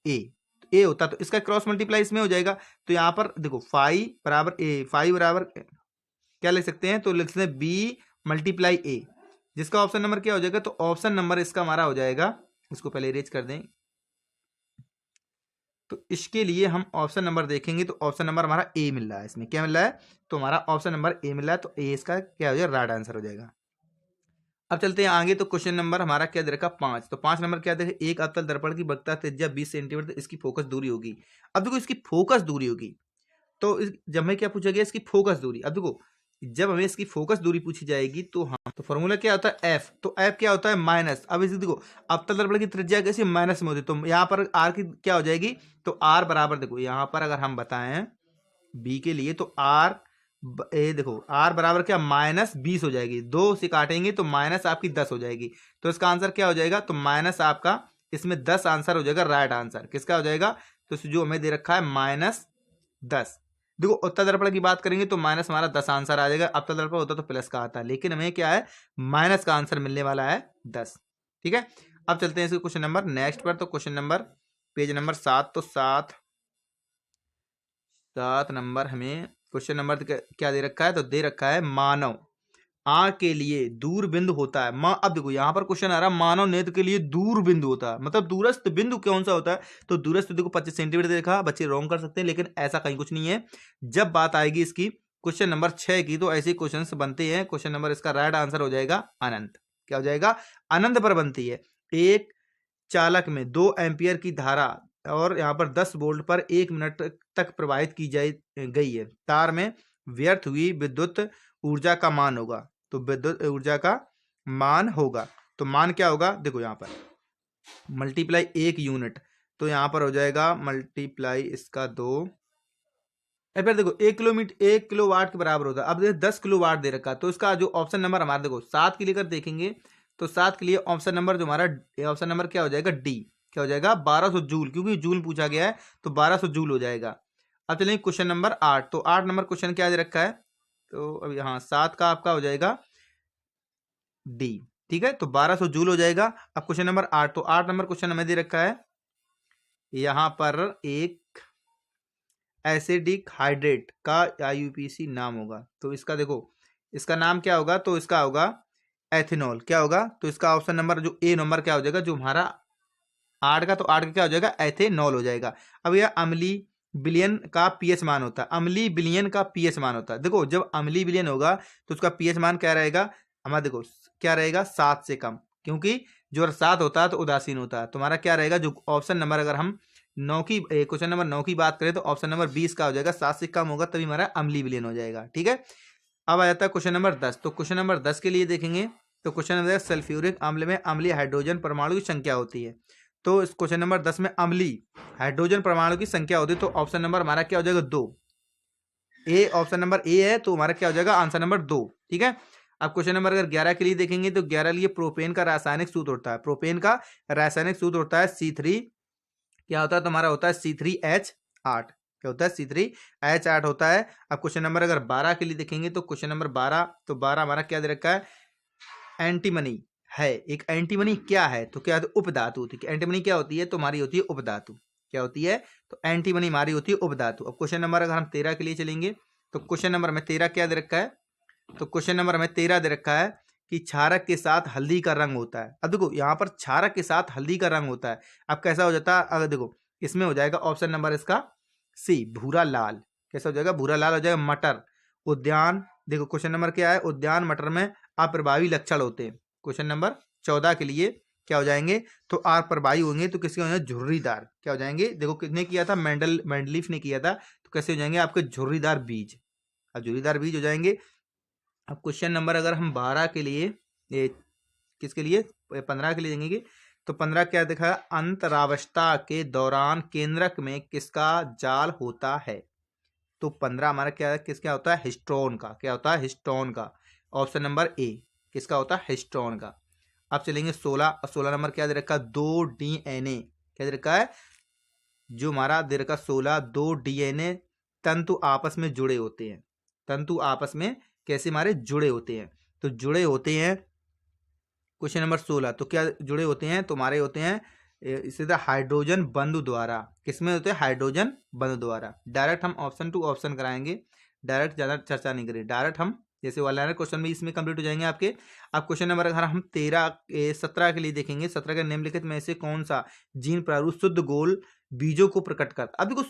ए होता, तो इसका क्रॉस मल्टीप्लाई इसमें हो जाएगा। तो यहाँ पर देखो 5 बराबर ए, 5 बराबर क्या लिख सकते हैं, तो लिख सकते हैं बी मल्टीप्लाई ए, जिसका ऑप्शन नंबर क्या हो जाएगा, तो ऑप्शन नंबर इसका हमारा हो जाएगा, इसको पहले इरेज कर दें। तो इसके लिए हम ऑप्शन नंबर देखेंगे, तो ऑप्शन नंबर हमारा ए मिल रहा है, इसमें क्या मिल रहा है, तो हमारा ऑप्शन नंबर ए मिल रहा है, तो ए इसका क्या हो जाएगा, राइट आंसर हो जाएगा। अब चलते हैं आगे, तो क्वेश्चन नंबर हमारा क्या दे रखा, 5। तो 5 नंबर क्या देखे, एक अवतल दर्पण की वक्रता त्रिज्या 20 सेंटीमीटर, इसकी फोकस दूरी होगी। अब देखो इसकी फोकस दूरी होगी, तो जब हमें क्या पूछा गया, इसकी फोकस दूरी। अब देखो जब हमें इसकी फोकस दूरी पूछी जाएगी, तो हाँ, तो फॉर्मूला क्या होता है, एफ, तो एफ क्या होता है, माइनस। अब इसे देखो अवतल दर्पण की त्रिज्या कैसी, माइनस में होती, तो यहाँ पर आर की क्या हो जाएगी, तो आर बराबर, देखो यहाँ पर अगर हम बताएं बी के लिए, तो आर देखो आर बराबर क्या, -20 हो जाएगी, 2 से काटेंगे तो माइनस आपकी 10 हो जाएगी। तो इसका आंसर क्या हो जाएगा, तो माइनस आपका इसमें 10 आंसर हो जाएगा, राइट आंसर किसका हो जाएगा, तो जो हमें दे रखा है -10। देखो उत्तल दर्पण की बात करेंगे तो माइनस हमारा 10 आंसर आ जाएगा, अवतल दर्पण होता तो प्लस का आता, लेकिन हमें क्या है, माइनस का आंसर मिलने वाला है 10, ठीक है। अब चलते हैं इसके क्वेश्चन नंबर नेक्स्ट पर। तो क्वेश्चन नंबर पेज नंबर 7, तो 7 नंबर हमें क्वेश्चन नंबर क्या दे रखा है, तो दे रखा है मानव आंख के लिए दूर बिंदु होता है। अब देखो यहाँ पर क्वेश्चन आ रहा है, मानव नेत्र के लिए दूर बिंदु होता है, मतलब दूरस्थ बिंदु कौन सा होता है, तो दूरस्थ देखो 25 सेंटीमीटर देखा, बच्चे रॉन्ग कर सकते हैं, लेकिन ऐसा कहीं कुछ नहीं है। जब बात आएगी इसकी क्वेश्चन नंबर 6 की तो ऐसे क्वेश्चंस बनते हैं। क्वेश्चन नंबर इसका राइट आंसर हो जाएगा अनंत। क्या हो जाएगा? अनंत पर बनती है। एक चालक में 2 एम्पियर की धारा और यहाँ पर 10 वोल्ट पर 1 मिनट तक प्रवाहित की गई है। तार में व्यर्थ हुई विद्युत ऊर्जा का मान होगा। तो विद्युत ऊर्जा का मान होगा, तो मान क्या होगा? देखो यहाँ पर मल्टीप्लाई 1 यूनिट, तो यहाँ पर हो जाएगा मल्टीप्लाई इसका 2। फिर देखो 1 किलो वाट के बराबर होता है। अब देखो 10 किलो वाट दे रखा है, तो इसका जो ऑप्शन नंबर हमारा देखो 7 के लिए अगर देखेंगे तो 7 के लिए ऑप्शन नंबर जो हमारा ऑप्शन नंबर क्या हो जाएगा? डी। क्या हो जाएगा? 1200 जूल, क्योंकि जूल पूछा गया है तो 1200 जूल हो जाएगा। अब चलेंगे क्वेश्चन नंबर 8। तो 8 नंबर क्वेश्चन क्या दे रखा है? तो अभी हाँ 7 का आपका हो जाएगा डी। ठीक है, तो 1200 जूल हो जाएगा। अब क्वेश्चन नंबर 8, तो 8 नंबर क्वेश्चन हमें दे रखा है यहाँ पर एक एसिडिक हाइड्रेट का आईयूपीएसी नाम होगा। तो इसका देखो इसका नाम क्या होगा? तो इसका होगा एथेनॉल। क्या होगा? तो इसका ऑप्शन नंबर जो ए नंबर क्या हो जाएगा? जो हमारा 8 का, तो 8 का क्या हो जाएगा? एथेनॉल हो जाएगा। अब यह अम्लीय विलयन का पीएच मान होता है। अम्लीय विलयन का पीएच मान होता है। देखो जब अम्लीय विलयन होगा तो उसका पीएच मान क्या रहेगा हमारा? देखो क्या रहेगा? 7 से कम, क्योंकि जो 7 होता है तो उदासीन होता है। तुम्हारा क्या रहेगा? जो ऑप्शन नंबर अगर हम 9 की क्वेश्चन नंबर 9 की बात करें तो ऑप्शन नंबर 20 का हो जाएगा। 7 से कम होगा तभी हमारा अम्लीय विलयन हो जाएगा। ठीक है, अब आ जाता है क्वेश्चन नंबर 10। तो क्वेश्चन नंबर 10 के लिए देखेंगे तो क्वेश्चन नंबर सल्फ्यूरिक अम्ल में अम्लीय हाइड्रोजन परमाणु की संख्या होती है। तो इस क्वेश्चन नंबर 10 में अम्लीय हाइड्रोजन परमाणु की संख्या होती है, तो ऑप्शन नंबर हमारा क्या हो जाएगा? 2। ए ऑप्शन नंबर ए है, तो हमारा क्या हो जाएगा? Answer number 2। ठीक है, अब क्वेश्चन नंबर अगर 11 के लिए देखेंगे तो 11 लिए प्रोपेन का रासायनिक सूत्र होता है। प्रोपेन का रासायनिक सूत्र होता है C3, क्या होता है? तुम्हारा होता है C3H8। क्या होता है? C3H8 होता है। अब क्वेश्चन नंबर अगर 12 के लिए देखेंगे तो क्वेश्चन नंबर 12, तो 12 हमारा क्या दे रखा है? एंटीमनी है। एक एंटीमनी क्या है? तो क्या उपधातु होती है। एंटीमनी क्या होती है? तो हमारी होती है उपधातु। क्या होती है? तो एंटीमनी हमारी होती है उपधातु। अब क्वेश्चन नंबर अगर हम 13 के लिए चलेंगे तो क्वेश्चन नंबर में 13 क्या दे रखा है? तो क्वेश्चन नंबर में 13 दे रखा है कि क्षारक के साथ हल्दी का रंग होता है। अब देखो यहाँ पर क्षारक के साथ हल्दी का रंग होता है। अब कैसा हो जाता है? अगर देखो इसमें हो जाएगा ऑप्शन नंबर इसका सी, भूरा लाल। कैसा हो जाएगा? भूरा लाल हो जाएगा। मटर, उद्यान, देखो क्वेश्चन नंबर क्या है? उद्यान मटर में अप्रभावी लक्षण होते हैं। क्वेश्चन नंबर 14 के लिए क्या हो जाएंगे? तो अप्रभावी होंगे तो किसके हो जाएंगे? झुर्रीदार। क्या हो जाएंगे? देखो किसने किया था? मेंडलीफ ने किया था। तो कैसे हो जाएंगे? आपके झुर्रीदार बीज। अब झुर्रीदार बीज हो जाएंगे। अब क्वेश्चन नंबर अगर हम 12 के लिए किसके लिए 15 के लिए देंगे तो 15 क्या दिखा? अंतरावस्था के दौरान केंद्रक में किसका जाल होता है? तो 15 हमारा क्या है? किसका होता है? हिस्टोन का। क्या होता है? हिस्टोन का। ऑप्शन नंबर ए किसका होता है? हिस्टोन का। अब चलेंगे 16। 16 नंबर क्या दे रखा है? 2 DNA। क्या दे रखा है? जो हमारा दे रखा 16, 2 DNA तंतु आपस में जुड़े होते हैं। तंतु आपस में कैसे हमारे जुड़े होते हैं? तो जुड़े होते हैं क्वेश्चन नंबर 16, तो क्या जुड़े होते हैं? तुम्हारे होते हैं इसी तरह हाइड्रोजन बंधु द्वारा। किसमें होते हैं? हाइड्रोजन बंधु द्वारा। डायरेक्ट हम ऑप्शन टू ऑप्शन कराएंगे, डायरेक्ट ज़्यादा चर्चा नहीं करें। डायरेक्ट हम जैसे वाला क्वेश्चन भी इसमें कंप्लीट हो जाएंगे आपके। अब क्वेश्चन नंबर अगर हम 17 के लिए देखेंगे, 17 के निम्नलिखित में से कौन सा जीन प्रारूप शुद्ध गोल बीजों को प्रकट करता? अब देखो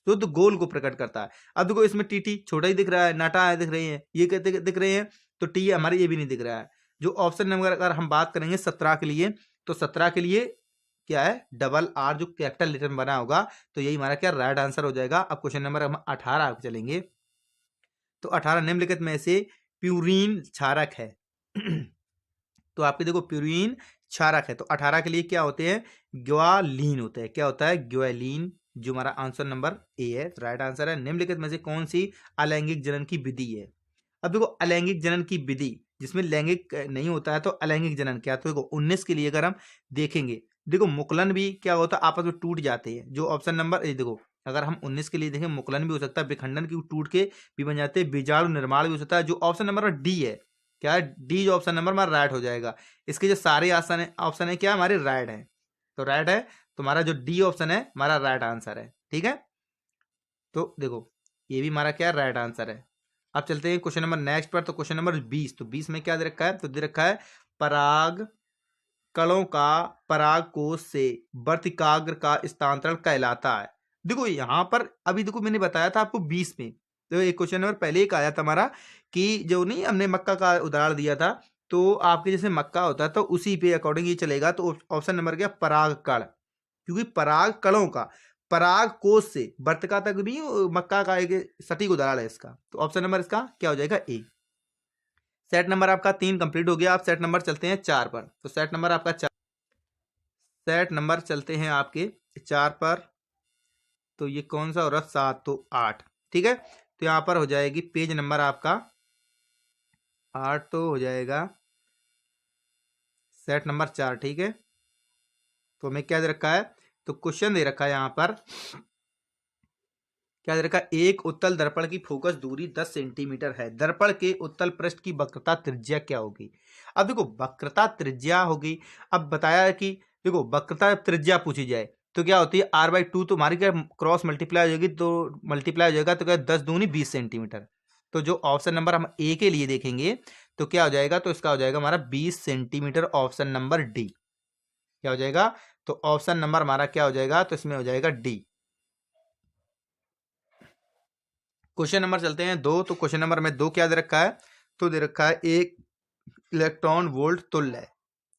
शुद्ध गोल को प्रकट करता है। अब देखो इसमें टीटी छोटा ही दिख रहा है, नाटा है दिख रही है, ये कहते दिख रहे हैं, तो टी हमारे ये भी नहीं दिख रहा है। जो ऑप्शन नंबर अगर हम बात करेंगे 17 के लिए, तो 17 के लिए क्या है? डबल आर जो कैपिटल लेटर में बना होगा, तो यही हमारा क्या राइट आंसर हो जाएगा। अब क्वेश्चन नंबर हम 18 चलेंगे, तो 18 निम्नलिखित में से प्यूरीन क्षारक है। तो आपके देखो प्यूरीन क्षारक है, तो 18 के लिए क्या होते हैं? ग्वालीन होते हैं। क्या होता है? ग्वालीन, जो हमारा आंसर नंबर ए है, राइट आंसर है। निम्नलिखित में से कौन सी अलैंगिक जनन की विधि है? अब देखो अलैंगिक जनन की विधि जिसमें लैंगिक नहीं होता है, तो अलैंगिक जनन क्या? तो देखो 19 के लिए अगर हम देखेंगे, देखो मुकुलन भी क्या होता है? आपस में टूट जाते हैं। जो ऑप्शन नंबर देखो अगर हम 19 के लिए देखें, मुकुलन भी हो सकता है, विखंडन की टूट के भी बन जाते हैं, बीजाणु निर्माण भी हो सकता है। जो ऑप्शन नंबर डी है, क्या है? डी जो ऑप्शन नंबर हमारा राइट हो जाएगा। इसके जो सारे ऑप्शन है क्या हमारे राइट है, तो राइट है। तुम्हारा जो डी ऑप्शन है हमारा राइट आंसर है। ठीक है, तो देखो ये भी हमारा क्या राइट आंसर है। अब चलते हैं क्वेश्चन नंबर नेक्स्ट पर। तो क्वेश्चन नंबर 20, तो 20 में क्या दे रखा है? तो दे रखा है पराग कणों का पराग कोश से वर्तिकाग्र का स्थानांतरण कहलाता है। देखो यहाँ पर अभी देखो मैंने बताया था आपको 20 में, तो एक क्वेश्चन नंबर पहले एक आया था हमारा कि जो नहीं हमने मक्का का उदाहरण दिया था, तो आपके जैसे मक्का होता है तो उसी पे अकॉर्डिंग ये चलेगा। तो ऑप्शन नंबर क्या, पराग कण, क्योंकि पराग कणों का पराग कोश से वर्तिका तक नहीं मक्का का एक सटीक उदाहरण है इसका। तो ऑप्शन नंबर इसका क्या हो जाएगा, ए। सेट नंबर आपका 3 कंप्लीट हो गया। आप सेट नंबर चलते हैं 4 पर। तो सेट नंबर आपका 4, सेट नंबर चलते हैं आपके 4 पर। तो ये कौन सा हो रहा, 7 तो 8, ठीक है। तो यहाँ पर हो जाएगी पेज नंबर आपका 8, तो हो जाएगा सेट नंबर 4, ठीक है। तो हमें क्या दे रखा है, तो क्वेश्चन दे रखा है यहाँ पर, क्या दे रखा है, एक उत्तल दर्पण की फोकस दूरी 10 सेंटीमीटर है, दर्पण के उत्तल पृष्ठ की वक्रता त्रिज्या क्या होगी। अब देखो वक्रता त्रिज्या होगी। अब बताया है कि देखो वक्रता त्रिज्या पूछी जाए तो क्या होती है, r/2, तो हमारी क्या क्रॉस मल्टीप्लाई हो जाएगी, तो मल्टीप्लाई हो जाएगा तो क्या 10 दूनी 20 सेंटीमीटर। तो जो ऑप्शन नंबर हम ए के लिए देखेंगे तो क्या हो जाएगा, तो इसका हो जाएगा हमारा 20 सेंटीमीटर, ऑप्शन नंबर डी। क्या हो जाएगा, तो ऑप्शन नंबर हमारा क्या हो जाएगा, तो इसमें हो जाएगा डी। क्वेश्चन नंबर चलते हैं 2। तो क्वेश्चन नंबर में 2 क्या दे रखा है, तो दे रखा है एक इलेक्ट्रॉन वोल्ट तुल्य है,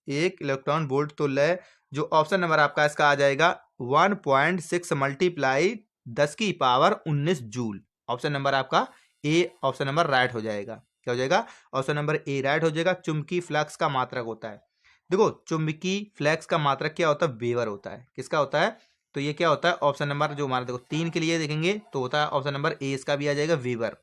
एक इलेक्ट्रॉन वोल्ट तुल्य है। जो ऑप्शन नंबर आपका इसका आ जाएगा 1.6 मल्टीप्लाई 10 की पावर 19 जूल। ऑप्शन नंबर आपका ए, ऑप्शन नंबर राइट हो जाएगा। क्या हो जाएगा, ऑप्शन नंबर ए राइट हो जाएगा। चुंबकीय फ्लक्स का मात्रक होता है, देखो चुंबकीय फ्लक्स का मात्रक क्या होता है, वेबर होता है। किसका होता है, तो ये क्या होता है, ऑप्शन नंबर जो हमारा देखो 3 के लिए देखेंगे तो होता है ऑप्शन नंबर ए, इसका भी आ जाएगा वेबर।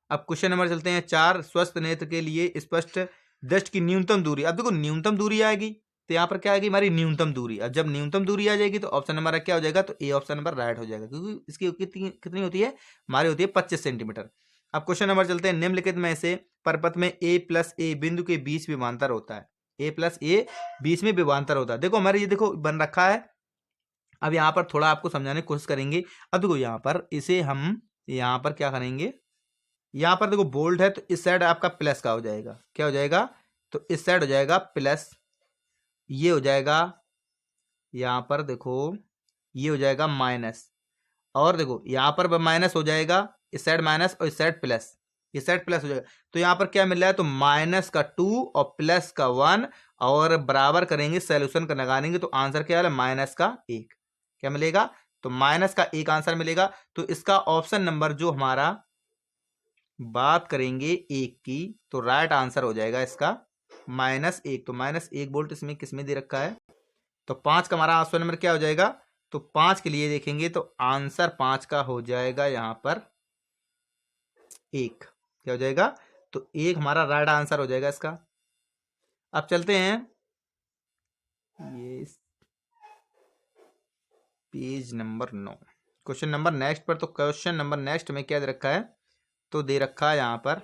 अब क्वेश्चन नंबर चलते हैं 4। स्वस्थ नेत्र के लिए स्पष्ट दृष्टि की न्यूनतम दूरी। अब देखो न्यूनतम दूरी आएगी तो यहाँ पर क्या आएगी, हमारी न्यूनतम दूरी। अब जब न्यूनतम दूरी आ जाएगी तो ऑप्शन नंबर क्या हो जाएगा, तो ए ऑप्शन नंबर राइट हो जाएगा, क्योंकि इसकी कितनी कितनी होती है, हमारी होती है 25 सेंटीमीटर। अब क्वेश्चन नंबर चलते हैं, निम्नलिखित में से परपथ में a+a बिंदु के बीच विभवांतर होता है, a+a बीच में विभवांतर होता है। देखो हमारे ये देखो बन रखा है। अब यहाँ पर थोड़ा आपको समझाने की कोशिश करेंगे। अब देखो यहाँ पर इसे हम यहाँ पर क्या करेंगे, यहाँ पर देखो बोल्ड है तो इस साइड आपका प्लस का हो जाएगा। क्या हो जाएगा, तो इस साइड हो जाएगा प्लस, ये हो जाएगा यहाँ पर देखो ये हो जाएगा माइनस, और देखो यहाँ पर माइनस हो जाएगा, इस साइड माइनस और इस साइड प्लस, इस साइड प्लस हो जाएगा। तो यहाँ पर क्या मिल रहा है, तो -2 और +1, और बराबर करेंगे, सॉल्यूशन का लगाएंगे तो आंसर क्या है, -1। क्या मिलेगा, तो -1 आंसर मिलेगा। तो इसका ऑप्शन नंबर जो हमारा बात करेंगे 1 की, तो राइट आंसर हो जाएगा इसका -1। तो -1 वोल्ट इसमें किसमें दे रखा है, तो 5 का हमारा ऑप्शन नंबर क्या हो जाएगा, तो 5 के लिए देखेंगे तो आंसर 5 का हो जाएगा यहाँ पर 1। क्या हो जाएगा, तो 1 हमारा राइट आंसर हो जाएगा इसका। अब चलते हैं ये page number 9, question number next पर। तो क्वेश्चन नंबर नेक्स्ट में क्या दे रखा है, तो दे रखा है यहाँ पर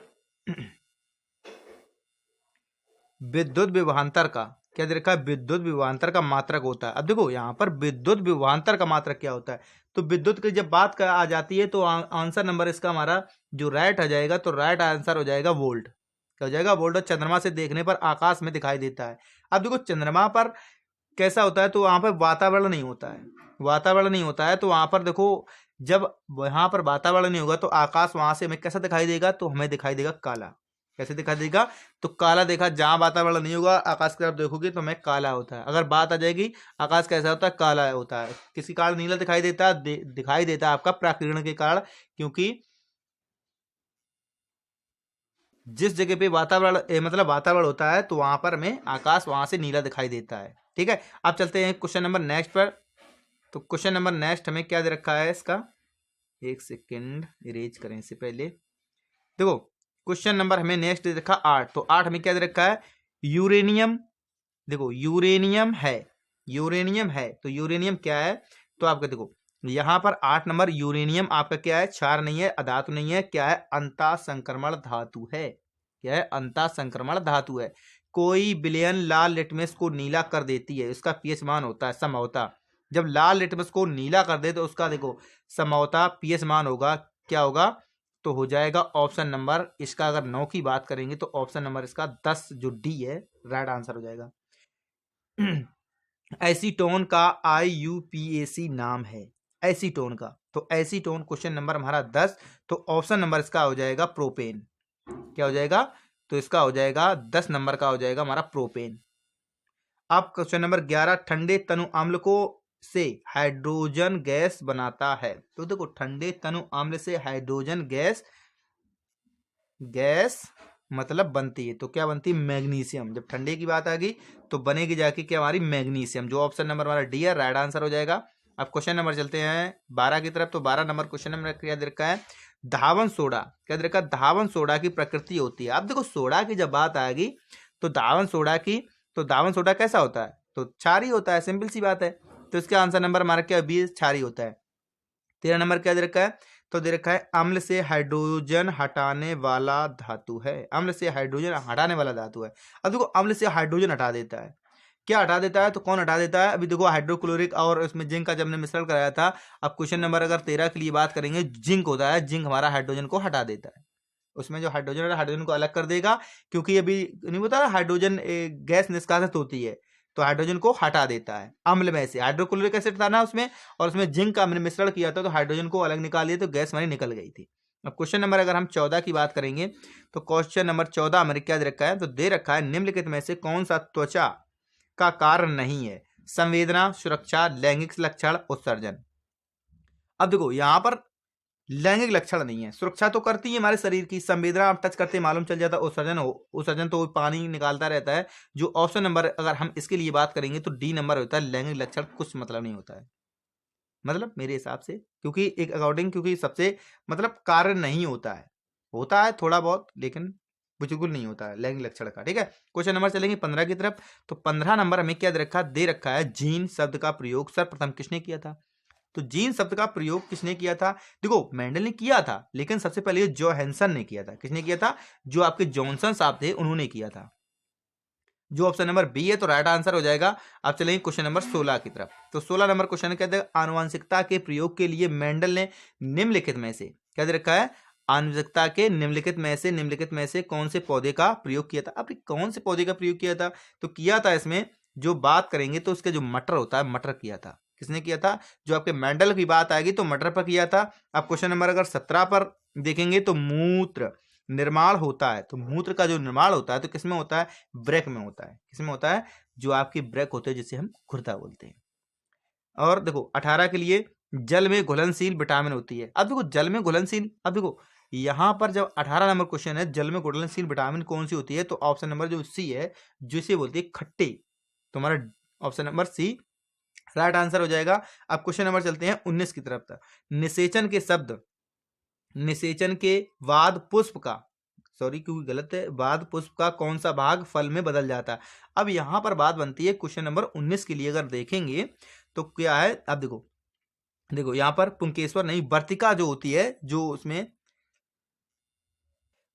विद्युत विभवांतर का, क्या दे रखा है, विद्युत विभवांतर का मात्रक होता है। अब देखो यहाँ पर विद्युत विभवांतर का मात्रक क्या होता है, तो विद्युत की जब बात आ जाती है तो आंसर नंबर इसका हमारा जो राइट आ जाएगा, तो राइट आंसर हो जाएगा वोल्ट। क्या हो जाएगा, वोल्ट। और चंद्रमा से देखने पर आकाश में दिखाई देता है। अब देखो चंद्रमा पर कैसा होता है, तो वहां पर वातावरण नहीं होता है, वातावरण नहीं होता है, तो वहां पर देखो जब वहां पर वातावरण नहीं होगा तो आकाश वहां से हमें कैसा दिखाई देगा, तो हमें दिखाई देगा काला। कैसे दिखाई देगा, तो काला देखा, जहां वातावरण नहीं होगा आकाश की तरफ देखोगे तो हमें काला होता है। अगर बात आ जाएगी आकाश कैसा होता है, काला होता है। किसी कारण नीला दिखाई देता है, दिखाई देता है आपका प्राकिरण के कारण, क्योंकि जिस जगह पे वातावरण मतलब वातावरण होता है तो वहां पर हमें आकाश वहां से नीला दिखाई देता है, ठीक है। अब चलते हैं क्वेश्चन नंबर नेक्स्ट पर। तो क्वेश्चन नंबर नेक्स्ट हमें क्या दे रखा है इसका, एक सेकेंड इरेज करें इससे पहले। देखो क्वेश्चन नंबर हमें नेक्स्ट दे रखा 8। तो 8 हमें क्या दे रखा है, यूरेनियम। देखो यूरेनियम है, यूरेनियम है, तो यूरेनियम क्या है, तो आपका देखो यहाँ पर 8 नंबर यूरेनियम आपका क्या है, क्षार नहीं है, अधातु नहीं है, क्या है, अंतः संक्रमण धातु है। क्या है, अंतः संक्रमण धातु है। कोई विलयन लाल लिटमस को नीला कर देती है, उसका पीएच मान होता है समौता। जब लाल लिटमस को नीला कर दे तो उसका देखो समौता पीएच मान होगा, क्या होगा, तो हो जाएगा ऑप्शन नंबर इसका, अगर 9 की बात करेंगे तो ऑप्शन नंबर इसका 10 जो डी है राइट आंसर हो जाएगा। एसीटोन का IUPAC नाम है, एसीटोन का। तो एसीटोन क्वेश्चन नंबर हमारा 10। तो ऑप्शन नंबर इसका हो जाएगा प्रोपेन। क्या हो जाएगा? तो इसका हो जाएगा 10 नंबर का हो जाएगा हमारा प्रोपेन। अब क्वेश्चन नंबर 11, ठंडे तनु अम्ल को से हाइड्रोजन गैस बनाता है। तो देखो ठंडे तनु अम्ल से हाइड्रोजन गैस मतलब बनती है। तो क्या बनती है? मैग्नीशियम। जब ठंडे की बात आ गई तो बनेगी जाके क्या हमारी? मैग्नीशियम। जो ऑप्शन नंबर हमारा डी है राइट आंसर हो जाएगा। अब क्वेश्चन नंबर चलते हैं 12 की तरफ। तो 12 नंबर क्वेश्चन नंबर क्या दे रखा है? धावन सोडा। क्या दे रखा है? धावन सोडा की प्रकृति होती है। अब देखो सोडा की जब बात आएगी तो धावन सोडा की, तो धावन सोडा कैसा होता है? तो क्षारीय होता है, सिंपल सी बात है। तो इसका आंसर नंबर हमारा क्या? 20 क्षारीय होता है। 13 नंबर क्या दे रखा है? तो दे रखा है अम्ल से हाइड्रोजन हटाने वाला धातु है। अम्ल से हाइड्रोजन हटाने वाला धातु है। अब देखो अम्ल से हाइड्रोजन हटा देता है। क्या हटा देता है? तो कौन हटा देता है? अभी देखो हाइड्रोक्लोरिक और उसमें जिंक का जब हमने मिश्रण कराया था। अब क्वेश्चन नंबर अगर 13 के लिए बात करेंगे, जिंक होता है। जिंक हमारा हाइड्रोजन को हटा देता है। उसमें जो हाइड्रोजन है हाइड्रोजन को अलग कर देगा, क्योंकि अभी नहीं होता हाइड्रोजन गैस निष्कासित होती है, तो हाइड्रोजन को हटा देता है। अम्ल में से हाइड्रोक्लोरिक एसिड था ना उसमें, और उसमें जिंक का हमने मिश्रण किया था, तो हाइड्रोजन को अलग निकाल दिया, तो गैस हमारी निकल गई थी। अब क्वेश्चन नंबर अगर हम 14 की बात करेंगे, तो क्वेश्चन नंबर 14 हमारे क्या दे रखा है? तो दे रखा है निम्नलिखित में से कौन सा त्वचा का कारण नहीं है? संवेदना, सुरक्षा, लैंगिक लक्षण, उत्सर्जन। अब देखो यहां पर लैंगिक लक्षण नहीं है, सुरक्षा तो करती है हमारे शरीर की, संवेदना आप टच करते मालूम चल जाता है, उत्सर्जन तो पानी निकालता रहता है। जो ऑप्शन नंबर अगर हम इसके लिए बात करेंगे तो डी नंबर होता है। लैंगिक लक्षण कुछ मतलब नहीं होता है, मतलब मेरे हिसाब से, क्योंकि एक अकॉर्डिंग, क्योंकि सबसे मतलब कारण नहीं होता है थोड़ा बहुत, लेकिन बिल्कुल नहीं होता है लैंगिक लक्षण का। ठीक है, क्वेश्चन नंबर चलेंगे 15 की तरफ। तो 15 नंबर हमें क्या दे रखा है? जीन शब्द का प्रयोग सर्वप्रथम किसने किया था? तो जीन शब्द का प्रयोग किसने किया था? देखो मेंडल ने किया था, लेकिन सबसे पहले जोहानसन ने किया था। किसने किया था? जो आपके जॉनसन साहब थे उन्होंने किया था। जो ऑप्शन नंबर बी है, तो राइट आंसर हो जाएगा। अब चलेंगे क्वेश्चन नंबर 16 की तरफ। तो 16 नंबर क्वेश्चन कहते हैं आनुवंशिकता के प्रयोग के लिए मेंडल ने निम्नलिखित में से क्या दे रखा है? आनुवंशिकता के निम्नलिखित में से कौन से पौधे का प्रयोग किया था? अब कौन से पौधे का प्रयोग किया था? तो किया था इसमें जो बात करेंगे तो उसका जो मटर होता है, मटर किया था। किसने किया था? जो आपके मेंडल की बात आएगी तो मटर पर किया था। अब क्वेश्चन नंबर अगर 17 पर देखेंगे तो मूत्र निर्माण होता है। तो मूत्र का जो निर्माण होता है तो किसमें होता है? ब्रेक में होता है। किसमें होता है? जो आपकी ब्रेक होते हैं, जिसे हम गुर्दा बोलते हैं। और देखो 18 के लिए जल में घुलनशील विटामिन होती है। अब देखो जल में घुलनशील, अब देखो यहां पर जब 18 नंबर क्वेश्चन है जल में घुलनशील विटामिन कौन सी होती है, तो ऑप्शन नंबर जो सी है, जिसे बोलती है खट्टी। तो हमारा option number C right answer हो जाएगा। अब क्वेश्चन नंबर चलते हैं 19 की तरफ तक। निषेचन के बाद पुष्प का, सॉरी क्योंकि गलत है, बाद पुष्प का कौन सा भाग फल में बदल जाता है? अब यहां पर बात बनती है क्वेश्चन नंबर 19 के लिए अगर देखेंगे तो क्या है? अब देखो यहां पर पुंकेश्वर नहीं, वर्तिका जो होती है, जो उसमें,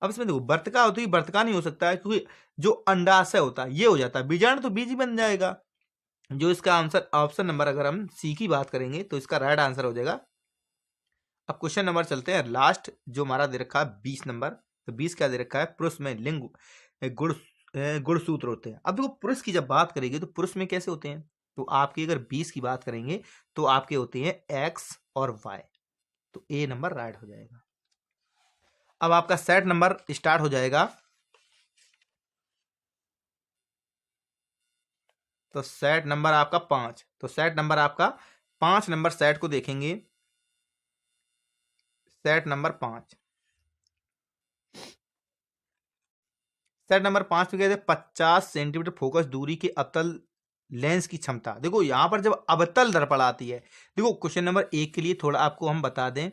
अब इसमें देखो वर्तिका होती है, वर्तिका नहीं हो सकता है, क्योंकि जो अंडाशय होता है ये हो जाता है, बीजाणु तो बीज ही बन जाएगा। जो इसका आंसर ऑप्शन नंबर अगर हम सी की बात करेंगे तो इसका राइट आंसर हो जाएगा। अब क्वेश्चन नंबर चलते हैं लास्ट, जो हमारा दे रखा है 20 नंबर। तो 20 क्या दे रखा है? पुरुष में लिंग गुण गुणसूत्र होते हैं। अब देखो पुरुष की जब बात करेंगे तो पुरुष में कैसे होते हैं? तो आपकी अगर 20 की बात करेंगे तो आपके होते हैं एक्स और वाई। तो ए नंबर राइट हो जाएगा। अब आपका सेट नंबर स्टार्ट हो जाएगा। तो सेट नंबर आपका 5। तो सेट नंबर आपका 5 नंबर सेट को देखेंगे। सेट नंबर 5, सेट नंबर 5 में कहते हैं 50 सेंटीमीटर फोकस दूरी के अवतल लेंस की क्षमता। देखो यहां पर जब अवतल दर्पण आती है, देखो क्वेश्चन नंबर 1 के लिए थोड़ा आपको हम बता दें।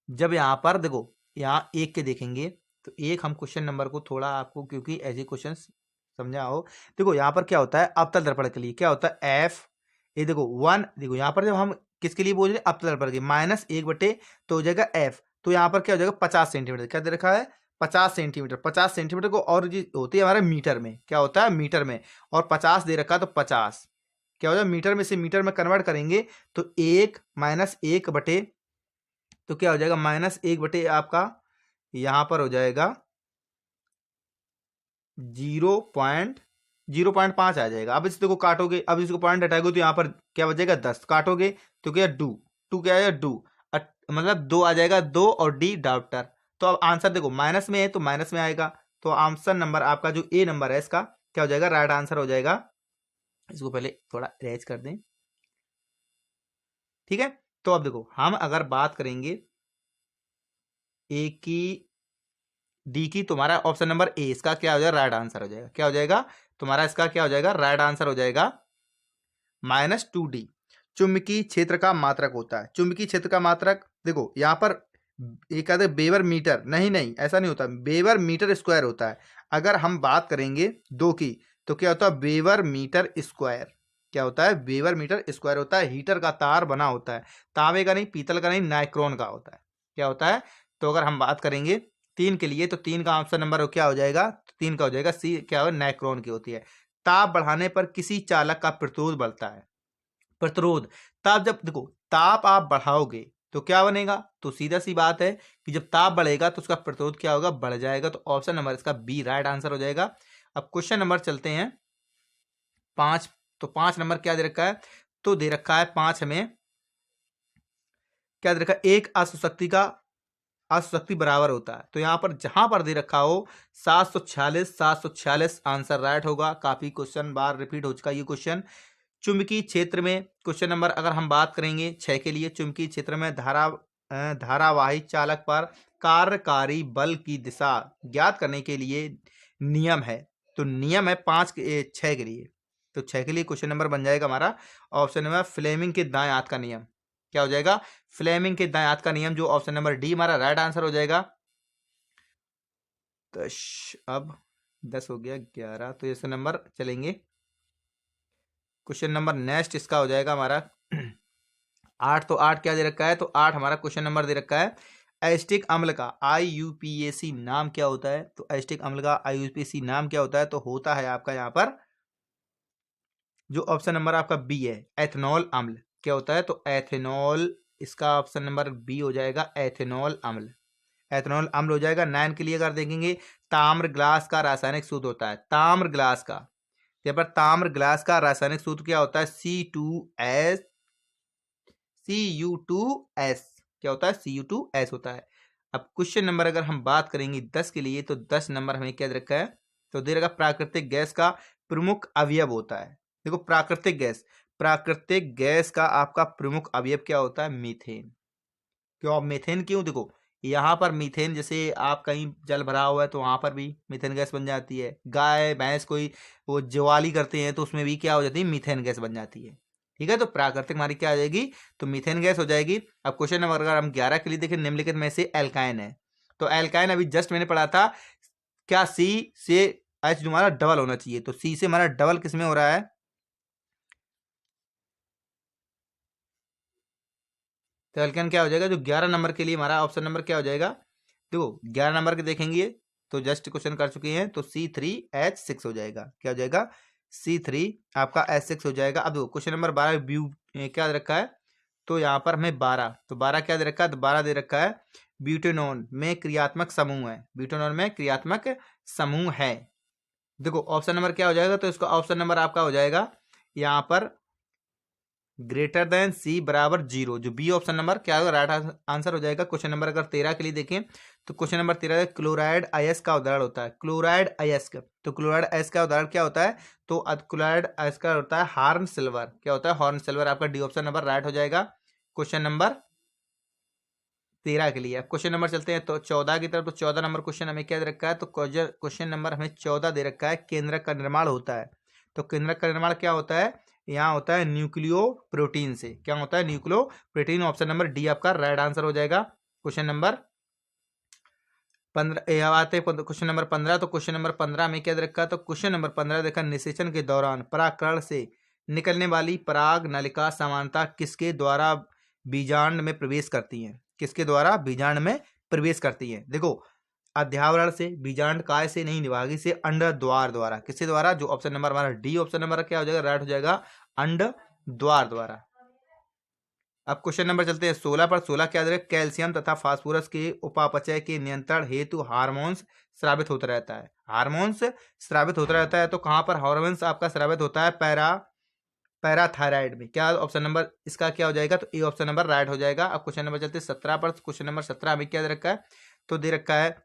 जब यहां पर देखो यहां 1 के देखेंगे तो एक हम क्वेश्चन नंबर को थोड़ा आपको, क्योंकि ऐसे क्वेश्चन समझा हो। देखो यहां पर क्या होता है? अवतल दर्पण के लिए क्या होता है? एफ, ये देखो 1। देखो यहां पर जब हम किसके लिए बोल रहे हैं? अवतल दर्पण के, -1/, तो हो जाएगा एफ। तो यहां पर क्या हो जाएगा? 50 सेंटीमीटर। क्या दे रखा है? 50 सेंटीमीटर। 50 सेंटीमीटर को और जी होती है हमारे मीटर में, क्या होता है? मीटर में। और 50 दे रखा है, तो 50 क्या हो जाएगा? मीटर में से मीटर में कन्वर्ट करेंगे तो 1 -1/, तो क्या हो जाएगा? -1/, आपका यहां पर हो जाएगा 0.1 0.5 आ जाएगा। अब इसको काटोगे, अब इसको पॉइंट हटाओगे तो यहाँ पर क्या बचेगा 10, काटोगे तो क्या डू, टू क्या है डू, मतलब 2 आ जाएगा, 2 और डी डॉक्टर। तो अब आंसर देखो माइनस में है तो माइनस में आएगा, तो आंसर नंबर आपका जो ए नंबर है इसका क्या हो जाएगा, राइट आंसर हो जाएगा। इसको पहले थोड़ा इरेज कर दें, ठीक है। तो अब देखो हम अगर बात करेंगे ए की डी की, तुम्हारा ऑप्शन नंबर ए इसका क्या हो जाएगा, राइट आंसर हो जाएगा। क्या हो जाएगा तुम्हारा, इसका क्या हो जाएगा, राइट आंसर हो जाएगा -2D। चुंबकीय क्षेत्र का मात्रक होता है, चुंबकीय क्षेत्र का मात्रक देखो यहाँ पर एक कहते हैं वेबर मीटर, नहीं ऐसा नहीं होता, वेबर मीटर स्क्वायर होता है। अगर हम बात करेंगे 2 की तो क्या होता है, वेबर मीटर स्क्वायर। क्या होता है, वेबर मीटर स्क्वायर होता है। हीटर का तार बना होता है, तांबे का नहीं, पीतल का नहीं, नाइक्रोन का होता है। क्या होता है, तो अगर हम बात करेंगे 3 के लिए तो 3 का ऑप्शन नंबर क्या हो जाएगा, 3 का हो जाएगा सी, क्या हो, नाइक्रोन की होती है। ताप बढ़ाने पर किसी चालक का प्रतिरोध बढ़ता है, प्रतिरोध। ताप जब देखो ताप आप बढ़ाओगे तो क्या बनेगा, तो सीधा सी बात है कि जब ताप बढ़ेगा तो उसका प्रतिरोध क्या होगा, बढ़ जाएगा। तो ऑप्शन नंबर इसका बी राइट आंसर हो जाएगा। अब क्वेश्चन नंबर चलते हैं 5। तो 5 नंबर क्या दे रखा है, तो दे रखा है 5 हमें क्या दे रखा है, एक अशुशक्ति का अशुशक्ति बराबर होता है। तो यहाँ पर जहां पर दे रखा हो 746 आंसर राइट होगा। काफी क्वेश्चन बार रिपीट हो चुका ये क्वेश्चन। चुंबकीय क्षेत्र में क्वेश्चन नंबर अगर हम बात करेंगे 6 के लिए, चुंबकीय क्षेत्र में धारावाही चालक पर कार्यकारी बल की दिशा ज्ञात करने के लिए नियम है। तो नियम है 6 के लिए, तो 6 के लिए क्वेश्चन नंबर बन जाएगा हमारा ऑप्शन नंबर फ्लेमिंग के दाएं हाथ का नियम। क्या हो जाएगा, फ्लेमिंग के दाएं हाथ का नियम, जो ऑप्शन नंबर डी हमारा राइट आंसर हो जाएगा। 10, अब 10 हो गया 11, तो ऐसे नंबर चलेंगे। क्वेश्चन नंबर नेक्स्ट इसका हो जाएगा हमारा 8। तो 8 क्या दे रखा है, तो 8 हमारा क्वेश्चन नंबर दे रखा है, एसिटिक अम्ल का IUPAC नाम क्या होता है। तो एसिटिक अम्ल का IUPAC नाम क्या होता है, तो होता है आपका यहाँ पर जो ऑप्शन नंबर आपका बी है, एथेनॉल अम्ल। क्या होता है, तो एथेनॉल, इसका ऑप्शन नंबर बी हो जाएगा, एथेनॉल अम्ल। एथेनॉल अम्ल हो जाएगा। 9 के लिए अगर देखेंगे, ताम्र ग्लास का रासायनिक सूत्र होता है, ताम्र ग्लास का, यहाँ पर ताम्र ग्लास का रासायनिक सूत्र क्या होता है, Cu2S। क्या होता है, Cu2S होता है। अब क्वेश्चन नंबर अगर हम बात करेंगे 10 के लिए, तो 10 नंबर हमें क्या दे रखा है, तो दे रखा प्राकृतिक गैस का प्रमुख अवयव होता है। देखो प्राकृतिक गैस का आपका प्रमुख अवयव क्या होता है, मीथेन। क्यों मीथेन, क्यों, देखो यहाँ पर मीथेन, जैसे आप कहीं जल भरा हुआ है तो वहां पर भी मीथेन गैस बन जाती है। गाय भैंस कोई वो ज्वाली करते हैं तो उसमें भी क्या हो जाती है, मीथेन गैस बन जाती है। ठीक है, तो प्राकृतिक हमारी क्या आ जाएगी, तो मीथेन गैस हो जाएगी। अब क्वेश्चन नंबर अगर हम 11 के लिए देखें, निम्नलिखित में से एल्काइन है। तो एल्काइन अभी जस्ट मैंने पढ़ा था, क्या सी से एच हमारा डबल होना चाहिए, तो सी से हमारा डबल किसमें हो रहा है, तो एल्केन क्या हो जाएगा, जो 11 नंबर के लिए हमारा ऑप्शन नंबर क्या हो जाएगा, देखो 11 नंबर के देखेंगे तो जस्ट क्वेश्चन कर चुके हैं, तो C3H6 हो जाएगा। क्या हो जाएगा, C3 आपका H6 हो जाएगा। अब देखो क्वेश्चन नंबर 12 ब्यू क्या दे रखा है, तो यहाँ पर हमें 12, तो 12 क्या दे रखा है, तो 12 दे रखा है ब्यूटेनॉन में क्रियात्मक समूह है, ब्यूटेनॉन में क्रियात्मक समूह है। देखो ऑप्शन नंबर क्या हो जाएगा, तो इसका ऑप्शन नंबर आपका हो जाएगा यहाँ पर ग्रेटर देन सी बराबर 0, जो बी ऑप्शन नंबर क्या होगा, राइट आंसर हो जाएगा। क्वेश्चन नंबर अगर 13 के लिए देखें, तो क्वेश्चन नंबर 13 क्लोराइड आयस का उदाहरण होता है, क्लोराइड आयस का, तो क्लोराइड आयस का उदाहरण क्या होता है, तो क्लोराइड आयस का होता है हॉर्न सिल्वर। क्या होता है, हॉर्न सिल्वर, आपका डी ऑप्शन नंबर राइट हो जाएगा क्वेश्चन नंबर 13 के लिए। अब क्वेश्चन नंबर चलते हैं तो 14 की तरफ, तो 14 नंबर क्वेश्चन हमें क्या दे रखा है, तो क्वेश्चन नंबर हमें 14 दे रखा है, केंद्रक का निर्माण होता है। तो केंद्रक का निर्माण क्या होता है, यहाँ होता है न्यूक्लियो प्रोटीन से। क्या होता है, nucleo protein, option number D आपका राइट आंसर हो जाएगा। क्वेश्चन नंबर 15 आते हैं क्वेश्चन नंबर 15। तो क्वेश्चन नंबर 15 में क्या दे रखा है, तो क्वेश्चन नंबर 15 देखा, निषेचन के दौरान परागकण से निकलने वाली पराग नलिका समानता किसके द्वारा बीजांड में प्रवेश करती है, किसके द्वारा बीजांड में प्रवेश करती है। देखो अध्यावरण से, बीजांड काय से नहीं, विभागी से, अंड द्वार द्वारा, किसके द्वारा, जो ऑप्शन नंबर हमारा डी ऑप्शन नंबर क्या हो जाएगा, राइट हो जाएगा, अंड द्वार द्वारा। अब क्वेश्चन नंबर चलते हैं 16 पर। 16 क्या दे रहा है, कैल्शियम तथा फास्फोरस के उपापचय के नियंत्रण हेतु हार्मोन्स स्रावित होता रहता है। हार्मोन्स स्रावित होता रहता है। तो कहाँ पर हार्मोन्स आपका स्रावित होता है? पैराथायराइड में। क्या ऑप्शन नंबर इसका क्या हो जाएगा? तो ए ऑप्शन नंबर राइट हो जाएगा। अब क्वेश्चन नंबर चलते 17 पर। क्वेश्चन नंबर 17 में क्या दे रखा है? तो दे रखा है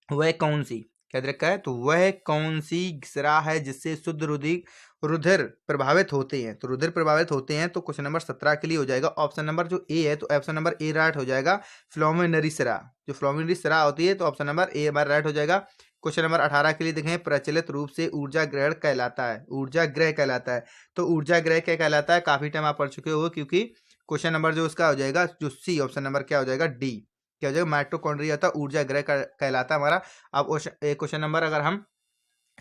वह कौन सी, क्या दे रखा है? तो वह कौन सी ग्सरा है जिससे शुद्ध रुधिर प्रभावित होते हैं? तो रुधिर प्रभावित होते हैं। तो क्वेश्चन नंबर 17 के लिए हो जाएगा ऑप्शन नंबर जो ए है, तो ऑप्शन नंबर ए राइट हो जाएगा। फ्लोमिनरी सिरा, जो फ्लोमिनरी सिरा होती है, तो ऑप्शन नंबर ए हमारा राइट हो जाएगा। क्वेश्चन नंबर 18 के लिए देखें, प्रचलित रूप से ऊर्जा ग्रहण कहलाता है, ऊर्जा ग्रह कहलाता है। तो ऊर्जा ग्रह क्या कहलाता है? काफी टाइम आप पढ़ चुके हो, क्योंकि क्वेश्चन नंबर जो उसका हो जाएगा जो सी ऑप्शन नंबर क्या हो जाएगा? डी, क्या हो जाएगा? माइटोकॉन्ड्रिया था, ऊर्जा ग्रह कहलाता है हमारा। अब क्वेश्चन नंबर अगर हम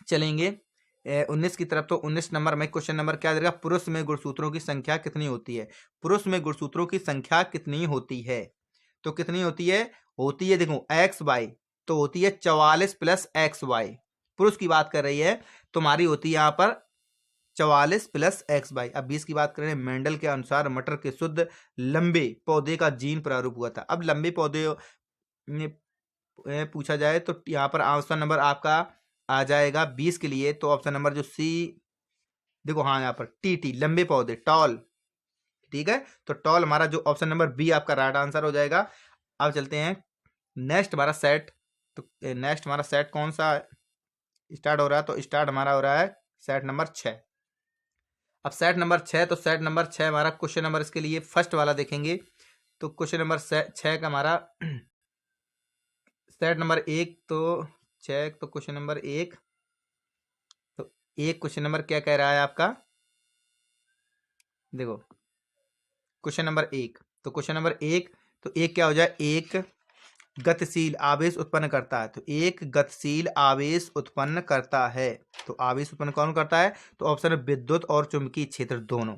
चलेंगे 19 की तरफ, तो 19 नंबर में क्वेश्चन नंबर क्या देगा? पुरुष में गुणसूत्रों की संख्या कितनी होती है? पुरुष में गुणसूत्रों की संख्या कितनी होती है? तो कितनी होती है? होती है देखो एक्स वाई, तो होती है 44 प्लस एक्स वाई। पुरुष की बात कर रही है, तुम्हारी होती है यहाँ पर 44 प्लस एक्स वाई। अब 20 की बात करें, मेंडल के अनुसार मटर के शुद्ध लंबे पौधे का जीन प्रारूप हुआ था। अब लंबे पौधे में पूछा जाए तो यहाँ पर ऑप्शन नंबर आपका आ जाएगा 20 के लिए, तो ऑप्शन नंबर जो सी देखो, हाँ यहाँ पर टी लंबे पौधे, टॉल, ठीक है। तो टॉल हमारा जो ऑप्शन नंबर बी आपका राइट आंसर हो जाएगा। अब चलते हैं नेक्स्ट हमारा सेट। तो नेक्स्ट हमारा सेट कौन सा स्टार्ट हो रहा है? तो स्टार्ट हमारा हो रहा है सेट नंबर 6। अब सेट नंबर 6, तो सेट नंबर 6 हमारा क्वेश्चन नंबर इसके लिए फर्स्ट वाला देखेंगे। तो क्वेश्चन नंबर 6 का हमारा सेट नंबर 1, तो चेक, तो क्वेश्चन नंबर 1, तो एक क्वेश्चन नंबर क्या कह रहा है आपका? देखो क्वेश्चन नंबर 1, तो क्वेश्चन नंबर 1, तो एक क्या हो जाए? एक गतिशील आवेश उत्पन्न करता है। तो एक गतिशील आवेश उत्पन्न करता है। तो आवेश उत्पन्न कौन करता है? तो ऑप्शन है विद्युत और चुंबकीय क्षेत्र दोनों,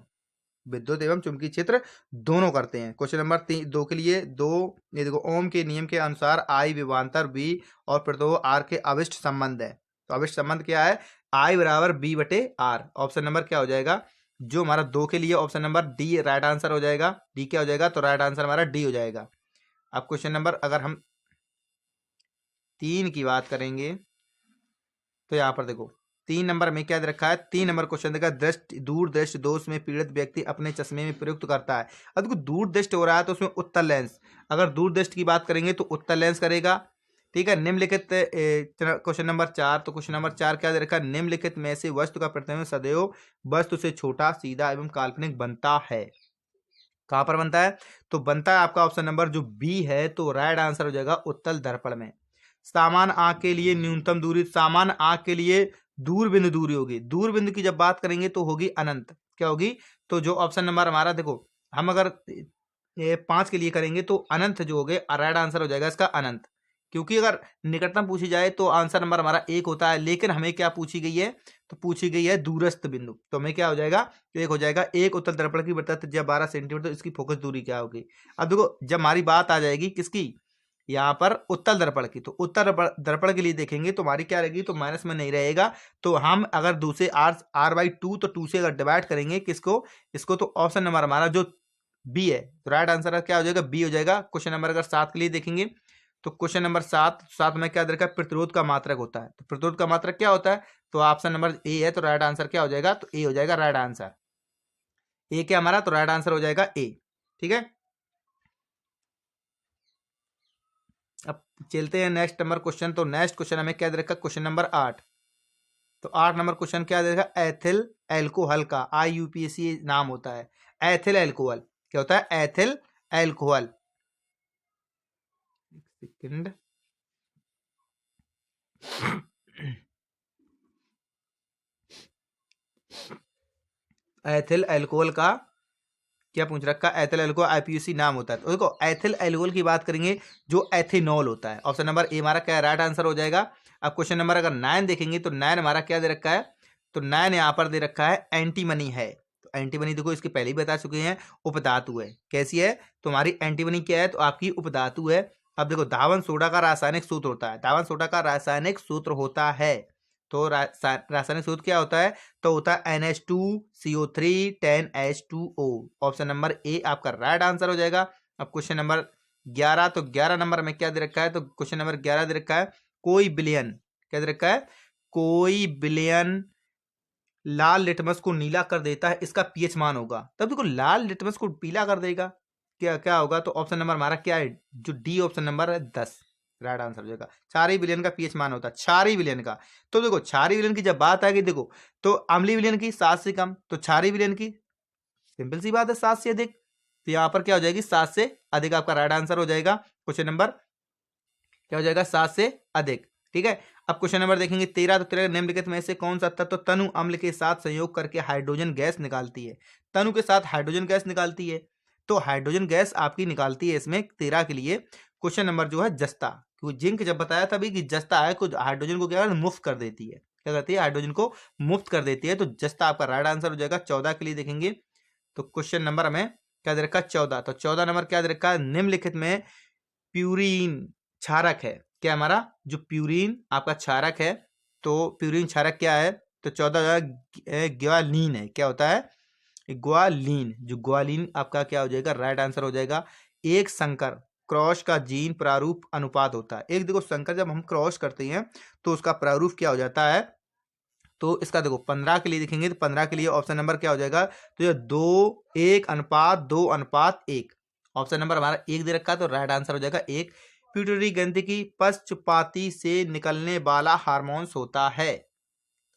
विद्युत एवं चुंबकीय क्षेत्र दोनों करते हैं। क्वेश्चन नंबर 2 के लिए, ये देखो, ओम के नियम के अनुसार आई विभवांतर बी और प्रतिरोध आर के अविष्ट संबंध है। तो अविष्ट संबंध क्या है? आई बराबर बी बटे आर। ऑप्शन नंबर क्या हो जाएगा? जो हमारा 2 के लिए option number D right answer हो जाएगा। डी क्या हो जाएगा? तो राइट आंसर हमारा डी हो जाएगा। अब क्वेश्चन नंबर अगर हम 3 की बात करेंगे, तो यहाँ पर देखो 3 नंबर में क्या दे रखा है? 3 नंबर क्वेश्चन देखा, दूर दृष्टि दोष में पीड़ित व्यक्ति अपने चश्मे में प्रयुक्त करता है। अब देखो दूर दृष्टि हो रहा है, तो उसमें उत्तल लेंस, अगर दूर दृष्टि की बात करेंगे तो उत्तल लेंस करेगा, ठीक है। निम्नलिखित क्वेश्चन नंबर 4, तो क्वेश्चन नंबर 4 क्या दे रखा है? निम्नलिखित में से वस्तु का प्रतिबिंब सदैव वस्तु से छोटा, सीधा एवं काल्पनिक बनता है। कहाँ पर बनता है? तो बनता है आपका ऑप्शन नंबर जो बी है, तो राइट आंसर हो जाएगा उत्तल दर्पण में। सामान आंख के लिए न्यूनतम दूरी, सामान आंख के लिए दूर बिंदु दूरी होगी, दूर बिंदु की जब बात करेंगे तो होगी अनंत। क्या होगी? तो जो ऑप्शन नंबर हमारा देखो, हम अगर 5 के लिए करेंगे तो अनंत जो हो गए, राइट आंसर हो जाएगा इसका अनंत। क्योंकि अगर निकटतम पूछी जाए तो आंसर नंबर हमारा 1 होता है, लेकिन हमें क्या पूछी गई है? तो पूछी गई है दूरस्थ बिंदु, तो हमें क्या हो जाएगा? तो एक हो जाएगा। एक उत्तल दर्पण की वृत्त त्रिज्या 12 सेंटीमीटर, तो इसकी फोकस दूरी क्या होगी? अब देखो जब हमारी बात आ जाएगी किसकी, यहाँ पर उत्तल दर्पण की, तो उत्तल दर्पण के लिए देखेंगे तो हमारी क्या रहेगी? तो माइनस में नहीं रहेगा। तो हम अगर 2 से r/2, तो 2 से अगर डिवाइड करेंगे किसको, इसको, तो ऑप्शन नंबर हमारा जो बी है, तो राइट आंसर क्या हो जाएगा? बी हो जाएगा। क्वेश्चन नंबर अगर 7 के लिए देखेंगे, तो क्वेश्चन नंबर 7 में क्या दे रखा है? प्रतिरोध का मात्रक होता है। तो प्रतिरोध का मात्रक क्या होता है? तो ऑप्शन नंबर ए है, तो राइट आंसर क्या हो जाएगा? तो ए हो जाएगा राइट आंसर। ए क्या हमारा? तो राइट आंसर हो जाएगा ए, ठीक है। अब चलते हैं नेक्स्ट नंबर क्वेश्चन। तो नेक्स्ट क्वेश्चन हमें क्या दे रखा? Question number 8। तो 8 नंबर क्वेश्चन क्या दे रखा? एथिल एल्कोहल का IUPAC नाम होता है। एथिल एल्कोहल क्या होता है? Ethyl alcohol, second. Ethyl alcohol का क्या पूछ रखा? एथिल एल्कोहल IUPAC नाम होता है। तो देखो एथिल एल्कोहल की बात करेंगे जो एथेनॉल होता है। ऑप्शन नंबर ए हमारा क्या राइट आंसर हो जाएगा। अब क्वेश्चन नंबर अगर 9 देखेंगे, तो 9 हमारा क्या दे रखा है? तो 9 यहाँ पर दे रखा है एंटीमनी है। तो एंटीमनी देखो इसके पहले ही बता चुके हैं, उपधातु है। कैसी है? तो हमारी एंटीमनी क्या है? तो आपकी उपधातु है। अब देखो धावन सोडा का रासायनिक सूत्र होता है, धावन सोडा का रासायनिक सूत्र होता है, तो रासायनिक सूत्र क्या होता है? तो होता है NH2CO3 10H2O। Option number A आपका राइट आंसर हो जाएगा। अब क्वेश्चन नंबर 11, तो 11 नंबर में क्या दे रखा है? तो क्वेश्चन नंबर 11 दे रखा है, कोई विलयन क्या दे रखा है? कोई विलयन लाल लिटमस को नीला कर देता है, इसका पीएच मान होगा। तब देखो लाल लिटमस को पीला कर देगा, क्या क्या होगा? तो ऑप्शन नंबर हमारा क्या है? जो डी ऑप्शन नंबर है 10 राइट आंसर हो जाएगा। क्षारीय विलयन का पीएच मान होता है क्षारीय विलयन का। तो देखो क्षारीय विलयन की जब बात आएगी, देखो तो अम्लीय विलयन की 7 से कम, तो क्षारीय विलयन की सिंपल सी बात है 7 से अधिक। तो यहाँ पर क्या हो जाएगी? 7 से अधिक आपका राइट आंसर हो जाएगा। क्वेश्चन नंबर क्या हो जाएगा? 7 से अधिक। ठीक है। अब क्वेश्चन नंबर देखेंगे 13। तो 13 निम्नलिखित में से कौन सा तत्व तनु अम्ल के साथ संयोग करके हाइड्रोजन गैस निकालती है? तनु के साथ हाइड्रोजन गैस निकालती है। तो हाइड्रोजन गैस आपकी निकालती है इसमें 13 के लिए क्वेश्चन नंबर जो है जस्ता। क्योंकि जिंक जब बताया था कि जस्ता है कुछ हाइड्रोजन को क्या मुफ्त कर देती है, क्या करती है? हाइड्रोजन को मुफ्त कर देती है। तो जस्ता आपका राइट आंसर हो जाएगा। 14 के लिए देखेंगे तो क्वेश्चन नंबर हमें क्या दे रखा है? 14। तो 14 नंबर क्या दे रखा है? निम्नलिखित में प्यूरिन क्षारक है। क्या हमारा जो प्यूरिन आपका क्षारक है, तो प्यूरिन क्षारक क्या है? तो 14 ग्वालीन है। क्या होता है? ग्वालीन। जो ग्वालीन आपका क्या हो जाएगा? राइट आंसर हो जाएगा। एक संकर क्रॉस का जीन प्रारूप अनुपात होता है। एक देखो संकर जब हम क्रॉस करते हैं तो उसका प्रारूप क्या हो जाता है? तो इसका देखो 15 के लिए देखेंगे तो 15 के लिए ऑप्शन नंबर क्या हो जाएगा? तो ये 2:1:2:1। ऑप्शन नंबर हमारा 1 दे रखा है, तो राइट आंसर हो जाएगा 1। पिट्यूटरी ग्रंथि की पक्षपाती से निकलने वाला हार्मोन्स होता है।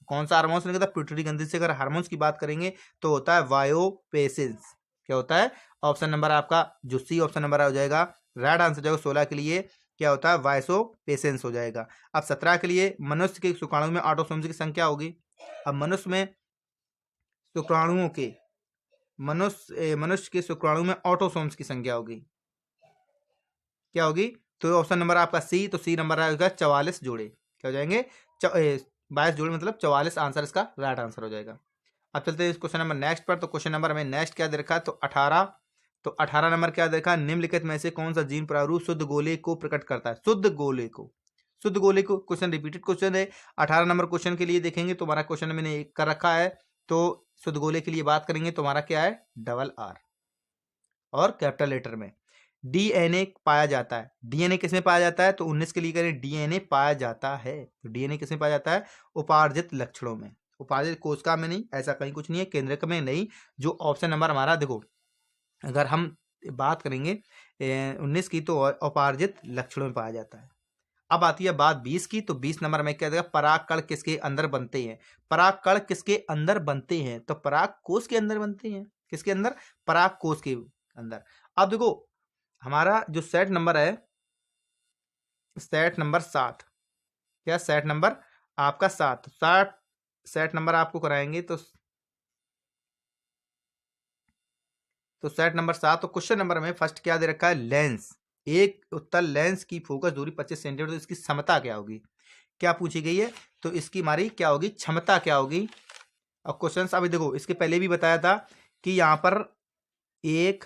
कौन सा हार्मोन्स निकलता है? पिट्यूटरी ग्रंथि से अगर हार्मोन्स की बात करेंगे तो होता है वायोपेसिन्स। क्या होता है? ऑप्शन नंबर आपका जो सी ऑप्शन नंबर हो जाएगा राइट आंसर हो जाएगा। 16 के लिए क्या होता है? वाइसोपेसेंस हो जाएगा। अब 17 के लिए मनुष्य के शुक्राणु में ऑटोसोम्स की संख्या होगी। अब मनुष्य में शुक्राणुओं के मनुष्य के शुक्राणु में ऑटोसोम्स की संख्या होगी, क्या होगी? तो ऑप्शन नंबर आपका सी। तो सी नंबर आएगा 44 जोड़े। क्या हो जाएंगे? 22 जोड़े मतलब 44 आंसर इसका राइट आंसर हो जाएगा। अब चलते हैं इस क्वेश्चन नंबर नेक्स्ट पर। तो क्वेश्चन नंबर हमें नेक्स्ट क्या दे रखा है? तो 18। तो 18 नंबर क्या दे रखा है? निम्नलिखित में से कौन सा जीन प्रारूप शुद्ध गोले को प्रकट करता है? शुद्ध गोले को, शुद्ध गोले को। क्वेश्चन रिपीटेड क्वेश्चन है। 18 नंबर क्वेश्चन के लिए देखेंगे तो हमारा क्वेश्चन मैंने कर रखा है। तो शुद्ध गोले के लिए बात करेंगे तो हमारा क्या है? डबल आर और कैपिटल लेटर में डीएनए पाया जाता है। डीएनए किसमें पाया जाता है? तो 19 के लिए करें डीएनए पाया जाता है। तो डीएनए किसमें पाया जाता है? उपार्जित लक्षणों में। उपार्जित कोशिका में नहीं, ऐसा कहीं कुछ नहीं है, केंद्रक में नहीं। जो ऑप्शन नंबर हमारा देखो, अगर हम बात करेंगे 19 की तो उपार्जित लक्षणों में पाया जाता है। अब आती है बात 20 की। तो 20 नंबर में क्या देगा? परागकण किसके अंदर बनते हैं? परागकण किसके अंदर बनते हैं? तो पराग कोश के अंदर बनते हैं। किसके अंदर? पराग कोश के अंदर। अब देखो हमारा जो सेट नंबर है, सेट नंबर 7। क्या सेट नंबर आपका 7 सेट नंबर आपको कराएंगे तो सेट नंबर 7। तो क्वेश्चन नंबर में फर्स्ट क्या दे रखा है? लेंस। एक उत्तल लेंस की फोकस दूरी 25 सेंटीमीटर, तो इसकी क्षमता क्या होगी? क्या पूछी गई है? तो इसकी हमारी क्या होगी? क्षमता क्या होगी? अब क्वेश्चन अभी देखो इसके पहले भी बताया था कि यहाँ पर 1/,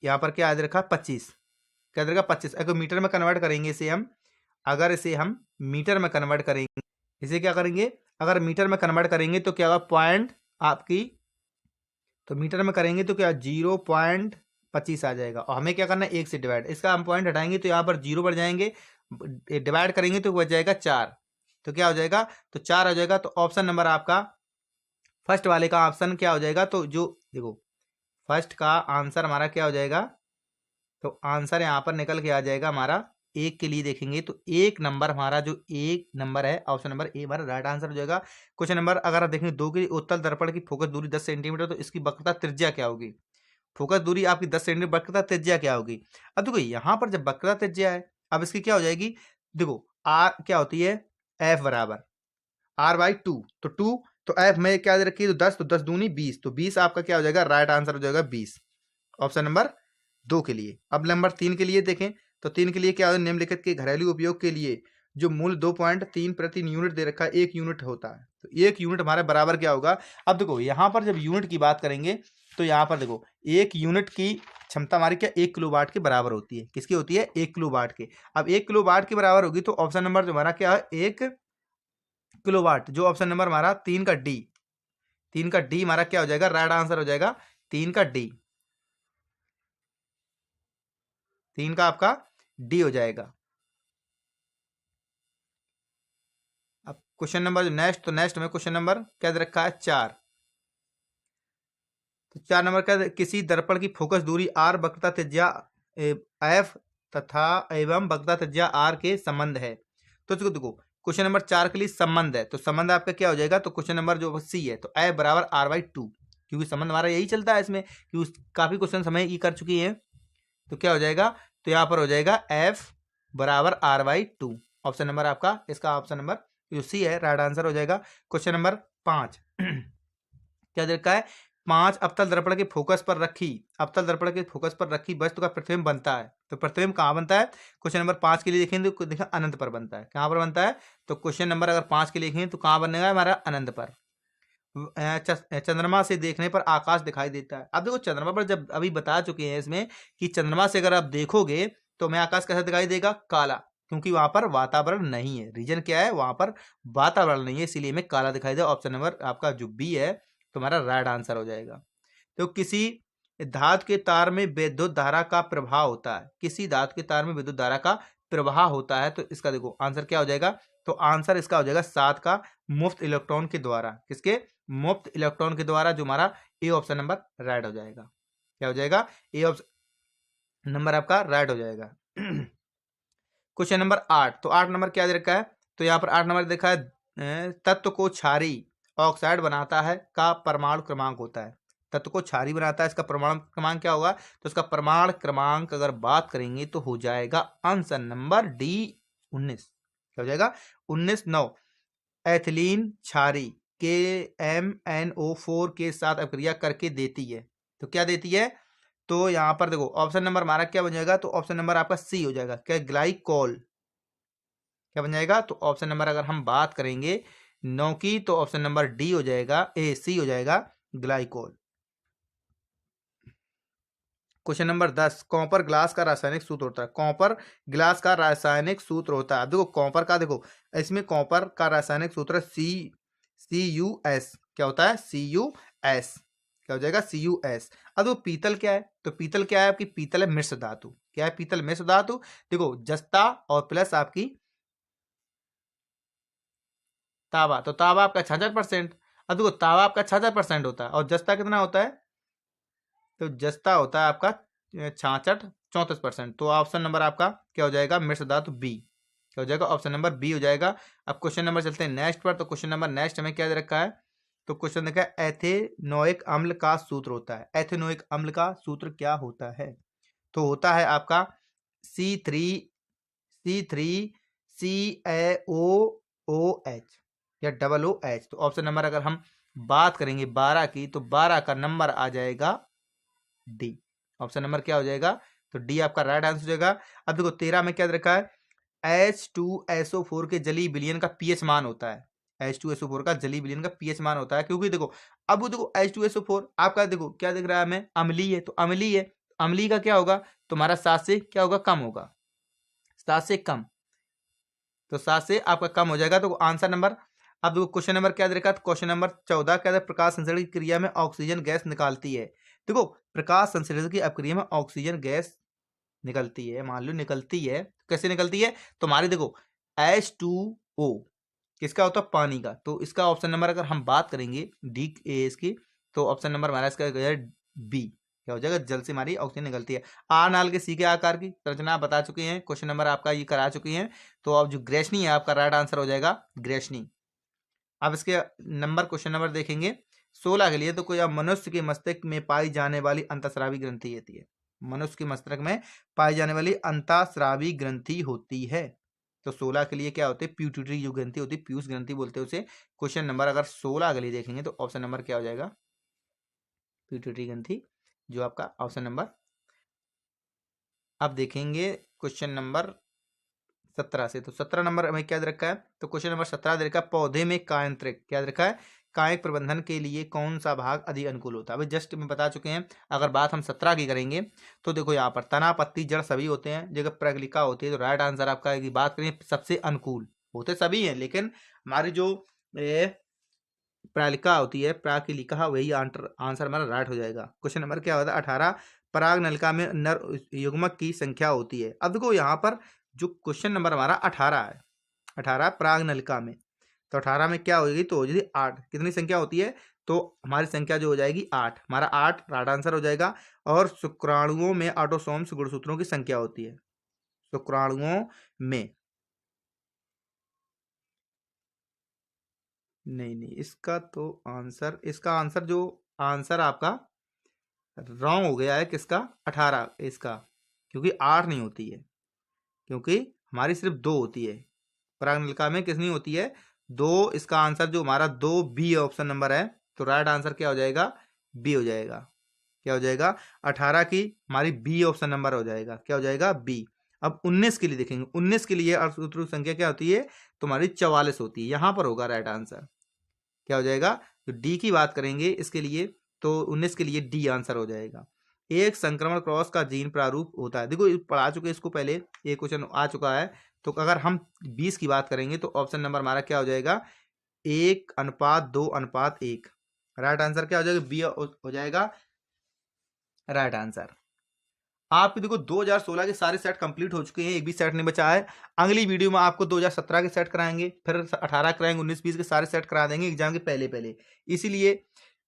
यहाँ पर क्या याद रखा? 25। क्या देगा? 25। अगर मीटर में कन्वर्ट करेंगे इसे हम, अगर इसे हम मीटर में कन्वर्ट करेंगे, इसे क्या करेंगे? अगर मीटर में कन्वर्ट करेंगे तो क्या होगा? पॉइंट आपकी, तो मीटर में करेंगे तो क्या 0.25 आ जाएगा। और हमें क्या करना है? 1 से डिवाइड। इसका हम पॉइंट हटाएंगे तो यहाँ पर 0 बढ़ जाएंगे, डिवाइड करेंगे तो बच जाएगा 4। तो क्या हो जाएगा? तो 4 हो जाएगा। तो ऑप्शन नंबर आपका फर्स्ट वाले का ऑप्शन क्या हो जाएगा? तो जो देखो फर्स्ट का आंसर हमारा क्या हो जाएगा? तो आंसर यहाँ पर निकल के आ जाएगा हमारा। एक के लिए देखेंगे तो एक नंबर हमारा जो एक नंबर है ऑप्शन नंबर ए हमारा राइट आंसर हो जाएगा। क्वेश्चन नंबर अगर आप देखेंगे 2 की उत्तल दर्पण की फोकस दूरी 10 सेंटीमीटर, तो इसकी वक्रता त्रिज्या क्या होगी? फोकस दूरी आपकी 10 सेंटीमीटर, वक्रता त्रिज्या क्या होगी? अब देखो यहाँ पर जब वक्रता त्रिज्या है, अब इसकी क्या हो जाएगी? देखो आर क्या होती है? एफ बराबर R/2। तो 2, तो एफ में क्या दे रखी है? तो 10, तो 10 दूनी 20, तो 20 आपका क्या हो जाएगा? राइट आंसर हो जाएगा 20 ऑप्शन नंबर 2 के लिए। अब नंबर 3 के लिए देखें तो 3 के लिए क्या होगा? निम्नलिखित के घरेलू उपयोग के लिए जो मूल 2.3 प्रति यूनिट दे रखा है, 1 यूनिट होता है। तो 1 यूनिट हमारे बराबर क्या होगा? अब देखो यहाँ पर जब यूनिट की बात करेंगे तो यहाँ पर देखो 1 यूनिट की क्षमता हमारी क्या 1 किलो वाट के बराबर होती है। किसकी होती है? 1 किलो वाट के। अब 1 किलो वाट के बराबर होगी तो ऑप्शन नंबर जो हमारा क्या है? 1 किलो वाट। जो ऑप्शन नंबर हमारा 3 का डी, 3 का डी हमारा क्या हो जाएगा? राइट आंसर हो जाएगा 3 का डी। 3 का आपका डी हो जाएगा। अब क्वेश्चन नंबर जो नेक्स्ट, तो नेक्स्ट में क्वेश्चन नंबर क्या दे रखा है 4। तो 4 नंबर का किसी दर्पण की फोकस दूरी r वक्रता त्रिज्या f तथा एवं वक्रता त्रिज्या r के संबंध है। तो देखो देखो क्वेश्चन नंबर 4 के लिए संबंध है, तो संबंध आपका क्या हो जाएगा, तो क्वेश्चन नंबर जो सी है तो f बराबर r/2, क्योंकि संबंध हमारा यही चलता है इसमें, क्योंकि काफी क्वेश्चन समय की कर चुकी है। तो क्या हो जाएगा, तो यहाँ पर हो जाएगा f बराबर r/2। ऑप्शन नंबर आपका, इसका ऑप्शन नंबर जो सी है राइट आंसर हो जाएगा। क्वेश्चन नंबर 5 क्या देखा है, 5 अवतल दर्पण के फोकस पर रखी, अवतल दर्पण के फोकस पर रखी वस्तु का प्रतिबिंब बनता है। तो प्रतिबिंब कहाँ बनता है, क्वेश्चन नंबर 5 के लिए देखेंगे तो देखा अनंत पर बनता है। कहाँ पर बनता है, तो क्वेश्चन नंबर अगर 5 के लिए देखें तो कहाँ बनेगा हमारा अनंत पर। चंद्रमा से देखने पर आकाश दिखाई देता है। अब देखो चंद्रमा पर जब अभी बता चुके हैं इसमें कि चंद्रमा से अगर आप देखोगे तो हमें आकाश कैसा दिखाई देगा, काला, क्योंकि वहां पर वातावरण नहीं है। रीजन क्या है, वहां पर वातावरण नहीं है, इसीलिए हमें काला दिखाई देगा। ऑप्शन नंबर आपका जो बी है तुम्हारा राइट आंसर हो जाएगा। तो किसी धातु के तार में विद्युत धारा का प्रवाह होता है, किसी धातु के तार में विद्युत धारा का प्रवाह होता है, तो इसका देखो आंसर क्या हो जाएगा, तो आंसर इसका हो जाएगा 7 का मुफ्त इलेक्ट्रॉन के द्वारा। किसके, मुफ्त इलेक्ट्रॉन के द्वारा, जो हमारा ए ऑप्शन नंबर राइट हो जाएगा। क्या हो जाएगा, ए ऑप्शन नंबर आपका राइट हो जाएगा। क्वेश्चन नंबर 8, तो 8 नंबर क्या दे रखा है, तो यहाँ पर 8 नंबर देखा है तत्व को क्षारीय ऑक्साइड बनाता है का परमाणु क्रमांक होता है। तत्व को क्षारीय बनाता है, इसका परमाणु क्रमांक क्या होगा, तो इसका परमाणु क्रमांक अगर बात करेंगे तो हो जाएगा आंसर नंबर डी 19। क्या हो जाएगा 19 9। एथिलीन क्षारीय KMnO4 के साथ अभिक्रिया करके देती है। तो क्या देती है, तो यहाँ पर देखो ऑप्शन नंबर हमारा क्या बन जाएगा, तो ऑप्शन नंबर आपका सी हो जाएगा। क्या, ग्लाइकोल। क्या बन जाएगा, तो ऑप्शन नंबर अगर हम बात करेंगे 9 की, तो ऑप्शन नंबर डी हो जाएगा, ए सी हो जाएगा, glycol. Question number 10, copper glass का रासायनिक सूत्र होता है। कॉपर ग्लास का रासायनिक सूत्र होता है। अब देखो कॉपर का, देखो इसमें कॉपर का रासायनिक सूत्र CuS। क्या होता है, CuS। क्या हो जाएगा, CuS। अब देखो पीतल क्या है, तो पीतल क्या है आपकी, पीतल है मिश्र धातु। क्या है, पीतल मिश्र धातु। देखो जस्ता और प्लस आपकी तांबा, तो तांबा आपका 66%। अब देखो तांबा आपका 66% होता है, और जस्ता कितना होता है, तो जस्ता होता है आपका 66 34%। तो ऑप्शन नंबर आपका क्या हो जाएगा, मिश्र धातु बी। क्या हो जाएगा, ऑप्शन नंबर बी हो जाएगा। अब क्वेश्चन नंबर चलते हैं नेक्स्ट पर। तो क्वेश्चन नंबर नेक्स्ट हमें क्या दे रखा है, तो क्वेश्चन देखा है एथेनोइक अम्ल का सूत्र होता है। एथेनोइक अम्ल का सूत्र क्या होता है, तो होता है आपका C3CaOOH या OOH। तो ऑप्शन नंबर अगर हम बात करेंगे 12 की, तो 12 का नंबर आ जाएगा डी। ऑप्शन नंबर क्या हो जाएगा, तो डी आपका राइट आंसर हो जाएगा। अब देखो 13 में क्या दे रखा है, H2SO4 के जलीय विलयन का पीएच मान होता है। H2SO4 का जलीय विलयन का पीएच मान होता है, क्योंकि देखो अब देखो H2SO4 आपका देखो क्या दिख रहा है हमें, अम्लीय है, तो अम्लीय है, अम्लीय का क्या होगा, तुम्हारा 7 से क्या होगा, कम होगा, 7 से कम, तो 7 से आपका कम हो जाएगा। तो आंसर नंबर, अब देखो क्वेश्चन नंबर क्या दे रखा है, क्वेश्चन नंबर 14 क्या है, प्रकाश संश्लेषण की क्रिया में ऑक्सीजन गैस निकालती है। देखो प्रकाश संश्लेषण की अक्रिया में ऑक्सीजन गैस निकलती है, मान लो निकलती है, कैसे निकलती है, तुम्हारी देखो H2O किसका होता है, पानी का। तो इसका ऑप्शन नंबर अगर हम बात करेंगे डी इसकी, तो ऑप्शन नंबर हमारा इसका बी। क्या हो जाएगा, जल से हमारी ऑक्सीजन निकलती है। आर नाल के सी के आकार की संरचना आप बता चुके हैं, क्वेश्चन नंबर आपका ये करा चुकी हैं। तो अब जो ग्रेशनी है आपका राइट आंसर हो जाएगा ग्रेशनी। अब इसके नंबर, क्वेश्चन नंबर देखेंगे 16 के लिए। तो कोई अब मनुष्य के मस्तिष्क में पाई जाने वाली अंतःस्रावी ग्रंथि होती है। मनुष्य के मस्तिष्क में पाई जाने वाली अंतःस्रावी ग्रंथि होती है। तो 16 के लिए क्या होते हैं, प्यूटिटरी जो ग्रंथि होती है, पीयूष ग्रंथि बोलते हैं उसे। क्वेश्चन नंबर अगर 16 के लिए देखेंगे तो ऑप्शन नंबर क्या हो जाएगा, प्यूटिटरी ग्रंथि, जो आपका ऑप्शन नंबर। अब देखेंगे क्वेश्चन नंबर 17 से। तो 17 नंबर हमें क्या दे रखा है, तो क्वेश्चन नंबर 17 दे रखा है, पौधे में कायांतरिक क्या दे रखा है, कायिक प्रबंधन के लिए कौन सा भाग अधिक अनुकूल होता है। अभी जस्ट में बता चुके हैं। अगर बात हम 17 की करेंगे तो देखो यहाँ पर तना, पत्ती, जड़ सभी होते हैं, जगह प्रगलिका होती है। तो राइट आंसर आपका की बात करें सबसे अनुकूल होते सभी हैं, लेकिन हमारी जो प्रालिका होती है, प्राकिलिका, वही आंसर हमारा राइट हो जाएगा। क्वेश्चन नंबर क्या होता है 18, पराग नलिका में नर युग्मक की संख्या होती है। अब देखो यहाँ पर जो क्वेश्चन नंबर हमारा 18 है, 18 पराग नलिका में, तो 18 में क्या होगी, तो हो जाएगी 8। कितनी संख्या होती है, तो हमारी संख्या जो हो जाएगी 8, हमारा 8 राइट आंसर हो जाएगा। और शुक्राणुओं में ऑटोसोम्स गुणसूत्रों की संख्या होती है, शुक्राणुओं में। नहीं नहीं, इसका आंसर जो आंसर आपका रॉन्ग हो गया है, किसका, 18 इसका, क्योंकि 8 नहीं होती है, क्योंकि हमारी सिर्फ 2 होती है। परागनलिका में कितनी होती है, 2। इसका आंसर जो हमारा 2 बी ऑप्शन नंबर है, तो राइट आंसर क्या हो जाएगा, बी हो जाएगा। क्या हो जाएगा, 18 की हमारी बी ऑप्शन नंबर हो जाएगा, क्या हो जाएगा, बी। अब 19 के लिए देखेंगे, 19 के लिए अर्धसूत्रीय संख्या क्या होती है, तुम्हारी 44 होती है, यहां पर होगा राइट आंसर। क्या हो जाएगा, तो डी की बात करेंगे इसके लिए, तो 19 के लिए डी आंसर हो जाएगा। एक संक्रमण क्रॉस का जीन प्रारूप होता है, देखो पढ़ा चुके इसको पहले, ये क्वेश्चन आ चुका है। तो अगर हम 20 की बात करेंगे तो ऑप्शन नंबर हमारा क्या हो जाएगा, 1:2:1। राइट आंसर क्या हो जाएगा, बी हो जाएगा राइट आंसर। आपके देखो 2016 के सारे सेट कंप्लीट हो चुके हैं, एक भी सेट नहीं बचा है। अगली वीडियो में आपको 2017 के सेट कराएंगे, फिर 18 कराएंगे, 19-20 के सारे सेट करा देंगे एग्जाम के पहले पहले। इसीलिए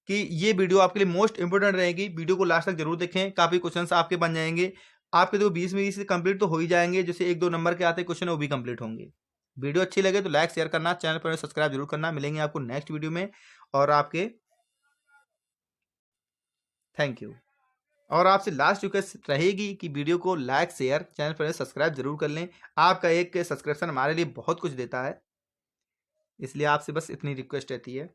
कि ये वीडियो आपके लिए मोस्ट इंपोर्टेंट रहेगी, वीडियो को लास्ट तक जरूर देखें, काफी क्वेश्चन आपके बन जाएंगे। आपके देखो 20 में 20 कंप्लीट तो हो ही जाएंगे, जैसे 1-2 नंबर के आते क्वेश्चन वो भी कंप्लीट होंगे। वीडियो अच्छी लगे तो लाइक शेयर करना, चैनल पर सब्सक्राइब जरूर करना। मिलेंगे आपको नेक्स्ट वीडियो में, और आपके थैंक यू। और आपसे लास्ट रिक्वेस्ट रहेगी कि वीडियो को लाइक शेयर, चैनल पर सब्सक्राइब जरूर कर लें। आपका एक सब्सक्रिप्शन हमारे लिए बहुत कुछ देता है, इसलिए आपसे बस इतनी रिक्वेस्ट रहती है।